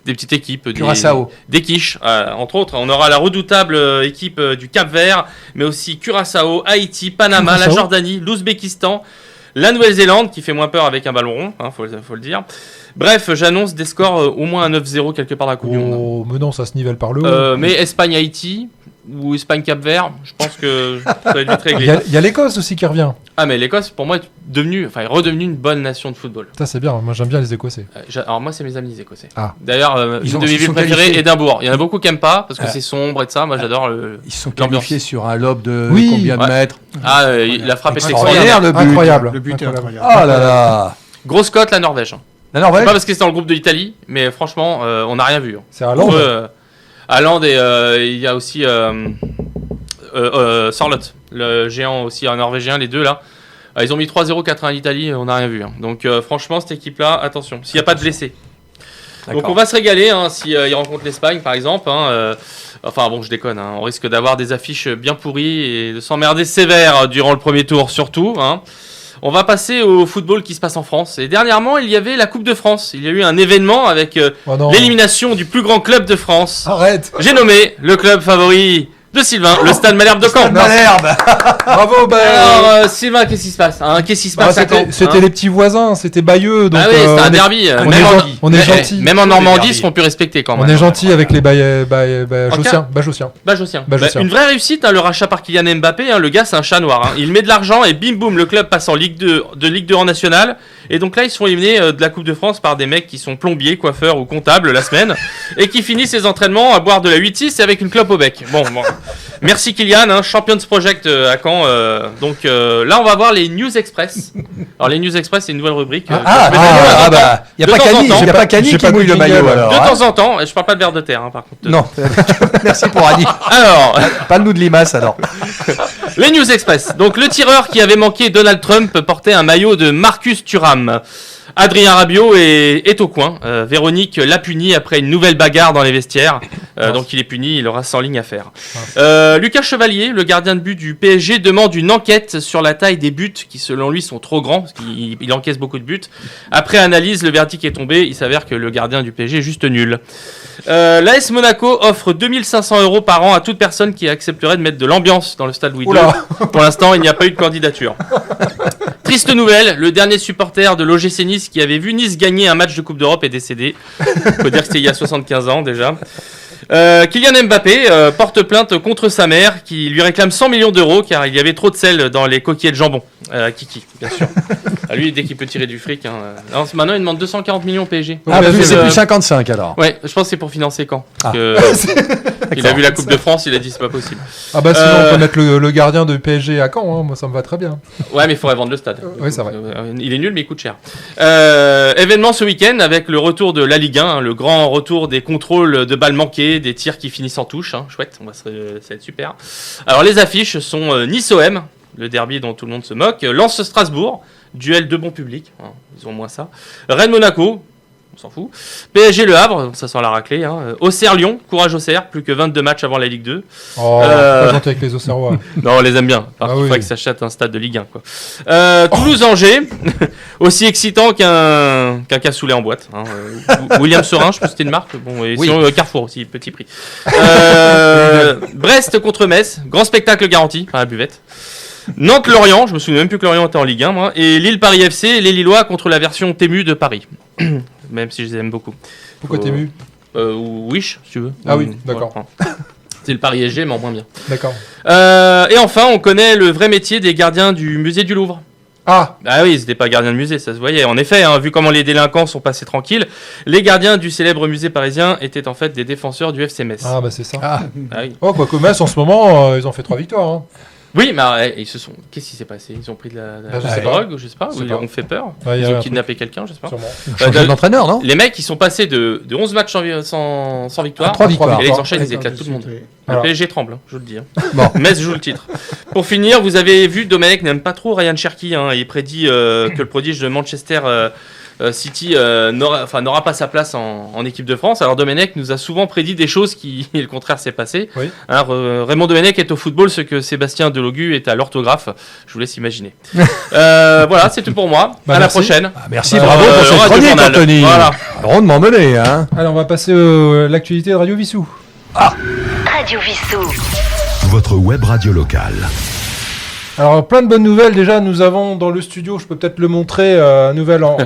petites équipes, Curaçao. des quiches, entre autres. On aura la redoutable équipe du Cap-Vert, mais aussi Curaçao, Haïti, Panama, la Curaçao. Jordanie, l'Ouzbékistan, la Nouvelle-Zélande, qui fait moins peur avec un ballon rond, hein, faut le dire. Bref, j'annonce des scores au moins un 9-0 quelque part dans la Coupe du Monde. Oh, mais non, ça se nivelle par le haut. Mais Espagne-Haïti ou Espagne-Cap-Vert, je pense que ça va être vite Il réglé. y a l'Écosse aussi qui revient. Ah, mais l'Écosse, pour moi, est redevenue une bonne nation de football. Ça, c'est bien. Moi, j'aime bien les Écossais. Alors, moi, c'est mes amis les Écossais. Ah. D'ailleurs, Ils une ont- de mes ils villes sont préférées, qualifiés. Édimbourg. Il y en a beaucoup qui n'aiment pas parce que Ah. c'est sombre et de ça. Moi, j'adore le. Ils sont L'ambiance. qualifiés sur un lob de Oui. combien de Ouais. mètres Ah, la frappe est Extraordinaire, extraordinaire. le but. Incroyable. Le but est Incroyable. incroyable. Oh là là. Grosse cote, la Norvège. hein. La C'est Norvège. pas parce que c'est dans le groupe de l'Italie, mais franchement, on n'a rien vu. hein. C'est à Londres. Haaland et il y a aussi Sorloth, le géant aussi norvégien, les deux là. Ils ont mis 3-0 4-1 à l'Italie, on n'a rien vu. hein. Donc franchement, cette équipe-là, attention, s'il n'y a pas de blessés. Donc D'accord. on va se régaler hein, si ils rencontrent l'Espagne par exemple. Enfin bon, je déconne, hein, on risque d'avoir des affiches bien pourries et de s'emmerder sévère durant le premier tour surtout. hein. On va passer au football qui se passe en France. Et dernièrement, il y avait la Coupe de France. Il y a eu un événement avec Oh non. l'élimination du plus grand club de France. Arrête. J'ai nommé le club favori de Sylvain, le Stade Malherbe de Caen. Malherbe. Bravo. Bah, Alors Sylvain, qu'est-ce qui se passe hein? Qu'est-ce qui se bah, passe à Caen c'était hein les petits voisins. C'était Bayeux. Donc, Ah oui, c'était un on est- derby. on Même est en- gen- on est gentil. Même en Normandie, derby. ils seront plus respectés quand même. On est gentil avec les Bajotiens. Bajotiens. Bajociens. Une vraie réussite, hein, le rachat par Kylian Mbappé. hein, le gars, c'est un chat noir. hein. Il met de l'argent et bim boum, le club passe en Ligue 2, de Ligue 2 en National. Et donc là, ils sont éliminés de la Coupe de France par des mecs qui sont plombiers, coiffeurs ou comptables la semaine et qui finissent les entraînements à boire de la 8-6 avec une clope au bec. Bon. Merci Kylian, hein, Champions Project à Caen. Donc là, on va voir les News Express. Alors les News Express, c'est une nouvelle rubrique. Bah, il De n'y a pas temps en Cani, temps. il y a pas Cani J'ai qui pas mouille de le maillot jingle. alors. De hein. temps en temps, et je parle pas de vers de terre par contre. Non, merci pour Annie. Alors, Parle-nous de limaces alors. les News Express. Donc le tireur qui avait manqué Donald Trump portait un maillot de Marcus Thuram. Adrien Rabiot est au coin. Véronique l'a puni après une nouvelle bagarre dans les vestiaires. Donc il est puni, il aura 100 lignes à faire. Lucas Chevalier, le gardien de but du PSG, demande une enquête sur la taille des buts qui selon lui sont trop grands, parce qu'il encaisse beaucoup de buts. Après analyse, le verdict est tombé. Il s'avère que le gardien du PSG est juste nul. L'AS Monaco offre 2500 € par an à toute personne qui accepterait de mettre de l'ambiance dans le stade Louis II. Oula. Pour l'instant, il n'y a pas eu de candidature. Triste nouvelle, le dernier supporter de l'OGC Nice qui avait vu Nice gagner un match de Coupe d'Europe est décédé. Faut dire que c'était il y a 75 ans déjà. Kylian Mbappé porte plainte contre sa mère qui lui réclame 100 millions d'euros car il y avait trop de sel dans les coquillettes de jambon. Kiki, bien sûr. Lui, dès qu'il peut tirer du fric. Alors, maintenant, il demande 240 millions au PSG. Ah, Donc, c'est plus 55 alors. Ouais, je pense que c'est pour financer quand. Ah. Il a vu la Coupe de France, il a dit c'est pas possible. Ah bah sinon on peut mettre le gardien de PSG à Caen. hein. Moi, ça me va très bien. Ouais, mais il faudrait vendre le stade. Oui, c'est vrai. Il est nul, mais il coûte cher. Événement ce week-end avec le retour de la Ligue 1, hein, le grand retour des contrôles de balles manquées, des tirs qui finissent en touche. Hein. Chouette, ça va être super. Alors, les affiches sont Nice-OM, le derby dont tout le monde se moque, Lens-Strasbourg, duel de bon public, hein, ils ont moins ça. Rennes-Monaco, on s'en fout. PSG-Le Havre, ça sent la raclée. Hein. Auxerre-Lyon, courage Auxerre, plus que 22 matchs avant la Ligue 2. Oh, pas gentil avec les Auxerrois. Non, on les aime bien. Par Ah contre, il oui. faudrait que ça achète un stade de Ligue 1. Quoi. Toulouse-Angers, aussi excitant qu'un cassoulet en boîte. Hein. William Sorin, je pense que c'était une marque. Bon, et Oui. sinon, Carrefour aussi, petit prix. Brest contre Metz, grand spectacle garanti par la buvette. Nantes-Lorient, je me souviens même plus que Lorient était en Ligue 1, moi. Et Lille-Paris FC, les Lillois contre la version Tému de Paris. Même si je les aime beaucoup. Pourquoi t'es mu? Ou Wish, si tu veux. Ah oui, d'accord. Voilà. C'est le Paris SG, mais en moins bien. D'accord. Et enfin, on connaît le vrai métier des gardiens du musée du Louvre. Ah, Ah oui, ils n'étaient pas gardiens de musée, ça se voyait. En effet, hein, vu comment les délinquants sont passés tranquilles, les gardiens du célèbre musée parisien étaient en fait des défenseurs du FC Metz. ah bah c'est ça. Ah, Ah oui. Oh, quoique Metz, en ce moment, ils ont fait 3 victoires. Hein. Oui, mais ils se sont. Qu'est-ce qui s'est passé? Ils ont pris de la Bah, je sais pas. drogue, je sais pas, Je ou sais ils pas. leur ont fait peur. Ouais, il y Ils a ont un kidnappé quelqu'un, je sais pas. Sûrement. changer d'entraîneur, non? Les mecs, ils sont passés de 11 matchs sans victoire. À 3 victoires. Et les enchaînent, ils éclatent tout le monde. Le Voilà. PSG tremble, hein, je vous le dis. Hein. Bon. Metz joue le titre. Pour finir, vous avez vu, Domenech n'aime pas trop Ryan Cherki. Hein, il prédit que le prodige de Manchester City n'aura pas sa place en équipe de France. Alors Domenech nous a souvent prédit des choses qui, le contraire, s'est passé. Oui. Alors, Raymond Domenech est au football ce que Sébastien Delogu est à l'orthographe. Je vous laisse imaginer. Voilà, c'est tout pour moi. Bah, à merci. la prochaine. Ah, merci, Bah, bravo pour cette Radio chronique, Journal. Anthony. Voilà. Rondement mené, hein. Allez, on va passer à l'actualité de Radio Vissou. Radio Vissou. Votre web radio locale. Alors, plein de bonnes nouvelles. Déjà, nous avons dans le studio, je peux peut-être le montrer, nouvelle en...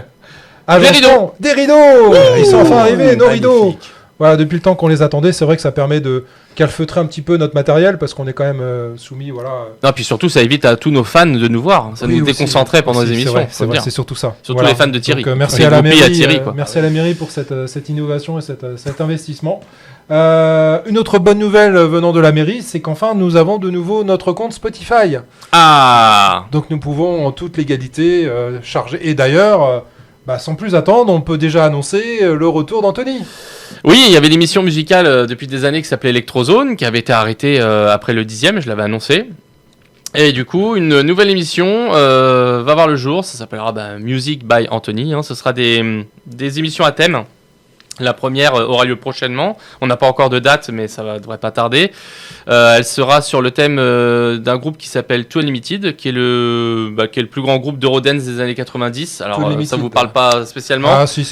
agencement. Des rideaux. Ils sont enfin arrivés, nos rideaux. Voilà, depuis le temps qu'on les attendait, c'est vrai que ça permet de calfeutrer un petit peu notre matériel parce qu'on est quand même soumis, voilà. Non, puis surtout, ça évite à tous nos fans de nous voir. Ça Oui, nous aussi. déconcentrait pendant les C'est émissions. vrai, faut c'est vrai, dire. c'est surtout ça. Surtout les fans de Thierry. Donc, merci Les à la groupés mairie, Thierry, quoi. merci à la mairie pour cette innovation et cet investissement. Une autre bonne nouvelle venant de la mairie, c'est qu'enfin nous avons de nouveau notre compte Spotify. Ah. Donc nous pouvons en toute légalité charger. Et d'ailleurs, sans plus attendre, on peut déjà annoncer le retour d'Anthony. Oui, il y avait l'émission musicale depuis des années qui s'appelait Electrozone, qui avait été arrêtée après le 10e, je l'avais annoncé. Et du coup, une nouvelle émission va voir le jour, ça s'appellera Music by Anthony. Hein. Ce sera des émissions à thème. La première aura lieu prochainement. On n'a pas encore de date, mais ça devrait pas tarder. Elle sera sur le thème d'un groupe qui s'appelle Too Unlimited, qui est le plus grand groupe d'Eurodance des années 90. Alors, Too Unlimited, ça vous parle pas spécialement. Ah si.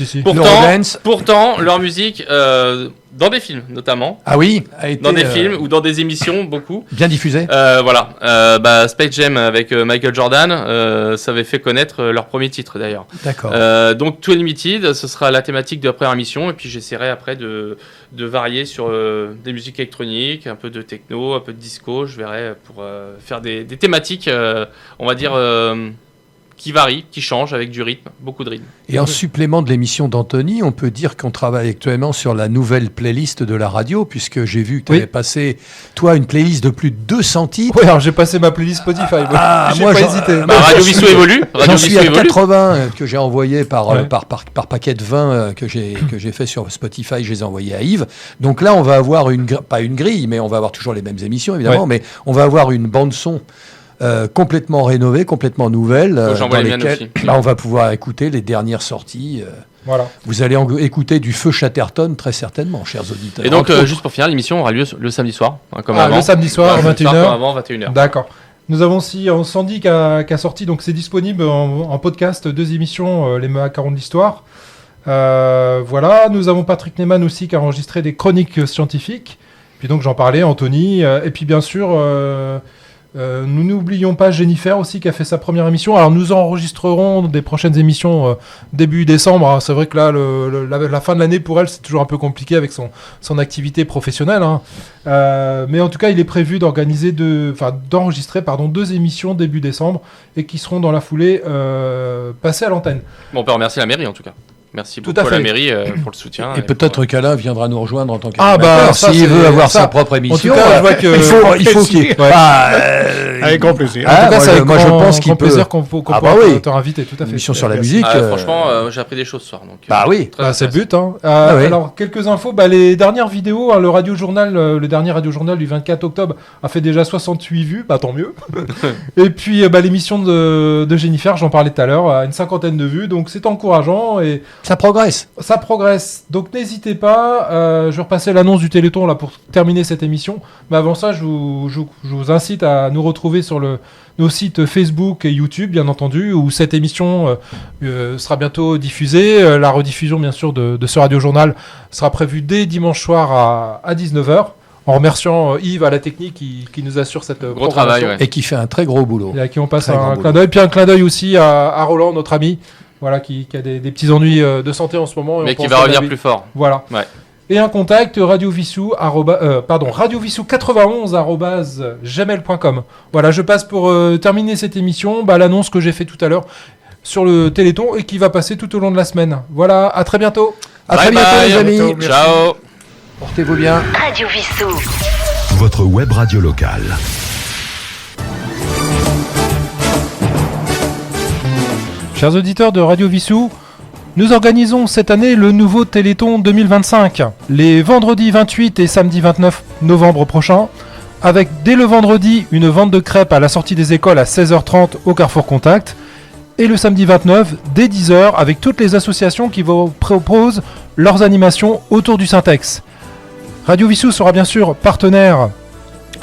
Pourtant, leur musique, dans des films notamment, Ah oui, a été dans des films ou dans des émissions, beaucoup. bien diffusé. Voilà, Space Jam avec Michael Jordan, ça avait fait connaître leur premier titre d'ailleurs. D'accord. Donc Too Unlimited, ce sera la thématique de la première émission, et puis j'essaierai après de varier sur des musiques électroniques, un peu de techno, un peu de disco, je verrai pour faire des thématiques, on va dire, qui varient, qui changent avec du rythme, beaucoup de rythme. Et en supplément de l'émission d'Anthony, on peut dire qu'on travaille actuellement sur la nouvelle playlist de la radio, puisque j'ai vu que tu Oui. avais passé, toi, une playlist de plus de 200 titres. Oui, alors j'ai passé ma playlist Spotify. J'ai moi, pas j'en- hésité. Radio Vissou évolue. Radio J'en suis Vissou à évolue. 80 que j'ai envoyé par Ouais. paquet de 20 que j'ai fait sur Spotify, je les ai envoyés à Yves. Donc là, on va avoir pas une grille, mais on va avoir toujours les mêmes émissions, évidemment, mais on va avoir une bande-son complètement rénovée, complètement nouvelle, j'envoie dans les miennes lesquelles aussi. là, on va pouvoir écouter les dernières sorties. Voilà. Vous allez écouter du Feu Chatterton, très certainement, chers auditeurs. Et donc, Entre autres. juste pour finir, l'émission aura lieu le samedi soir, hein, comme avant. Le samedi soir, à Ouais, 21h. Comme avant, 21h. D'accord. Nous avons aussi Sandy qui a sorti, donc c'est disponible en podcast, 2 émissions, les macarons de l'histoire. Voilà, nous avons Patrick Neyman aussi qui a enregistré des chroniques scientifiques. Puis donc j'en parlais, Anthony. Et puis bien sûr, nous n'oublions pas Jennifer aussi qui a fait sa première émission. Alors nous enregistrerons des prochaines émissions début décembre. Hein. C'est vrai que là, la fin de l'année pour elle, c'est toujours un peu compliqué avec son activité professionnelle. Hein. Mais en tout cas, il est prévu d'enregistrer 2 émissions début décembre et qui seront dans la foulée passées à l'antenne. Bon, on peut remercier la mairie en tout cas. Merci Tout beaucoup à à la fait. mairie pour le soutien. Et peut-être qu'Alain viendra nous rejoindre en tant Ah, qu'animateur. ça, s'il c'est- veut avoir ça. sa propre émission. En tout cas, je vois que il faut qu'il. Ouais. Avec grand plaisir. En tout cas, c'est avec moi, je grand- pense qu'il grand peut. plaisir qu'on Ah, pourra bah oui. te réinviter, tout à fait. Une émission sur la Merci. musique. Franchement, j'ai appris des choses ce soir. Donc, Bah oui. très C'est le intéressant. but. Hein. oui. Alors, quelques infos. Les dernières vidéos, hein, le dernier Radio Journal du 24 octobre a fait déjà 68 vues. Tant mieux. Et puis, l'émission de Jennifer, j'en parlais tout à l'heure, a une 50aine de vues. Donc, c'est encourageant et Ça progresse. ça progresse. Donc, n'hésitez pas. Je vais repasser l'annonce du Téléthon là pour terminer cette émission. Mais avant ça, je vous incite à nous retrouver sur nos sites Facebook et YouTube, bien entendu, où cette émission sera bientôt diffusée. La rediffusion, bien sûr, de ce Radio Journal sera prévue dès dimanche soir à 19h. En remerciant Yves à la technique qui nous assure cette Gros programmation. travail, ouais. Et qui fait un très gros boulot. Et à qui on passe Très grand un boulot. clin d'œil. Puis un clin d'œil aussi à Roland, notre ami, voilà, qui a des petits ennuis de santé en ce moment. et Mais on qui pense va à revenir lui. plus fort. Voilà. Ouais. Et un contact radiovissou91@gmail.com. Voilà, je passe pour terminer cette émission, l'annonce que j'ai fait tout à l'heure sur le Téléthon et qui va passer tout au long de la semaine. Voilà, à très bientôt. À très bientôt, les amis. Ciao. Portez-vous bien. Radio Vissou. Votre web radio locale. Chers auditeurs de Radio Vissou, nous organisons cette année le nouveau Téléthon 2025, les vendredis 28 et samedi 29 novembre prochains, avec dès le vendredi une vente de crêpes à la sortie des écoles à 16h30 au Carrefour Contact, et le samedi 29 dès 10h avec toutes les associations qui vous proposent leurs animations autour du Syntex. Radio Vissou sera bien sûr partenaire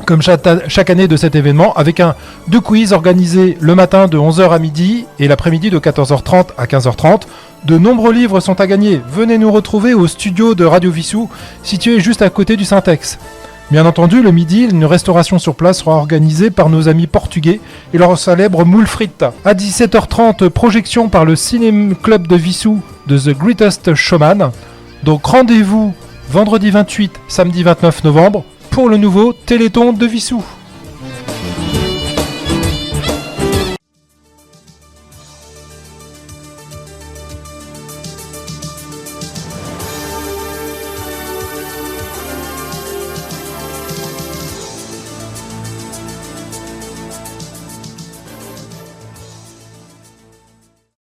comme chaque année de cet événement, avec deux quiz organisés le matin de 11h à midi et l'après-midi de 14h30 à 15h30. De nombreux livres sont à gagner. Venez nous retrouver au studio de Radio Vissou, situé juste à côté du Syntex. Bien entendu, le midi, une restauration sur place sera organisée par nos amis portugais et leur célèbre moule frites. À 17h30, projection par le Ciné Club de Vissou de The Greatest Showman. Donc rendez-vous vendredi 28, samedi 29 novembre pour le nouveau Téléthon de Vissou.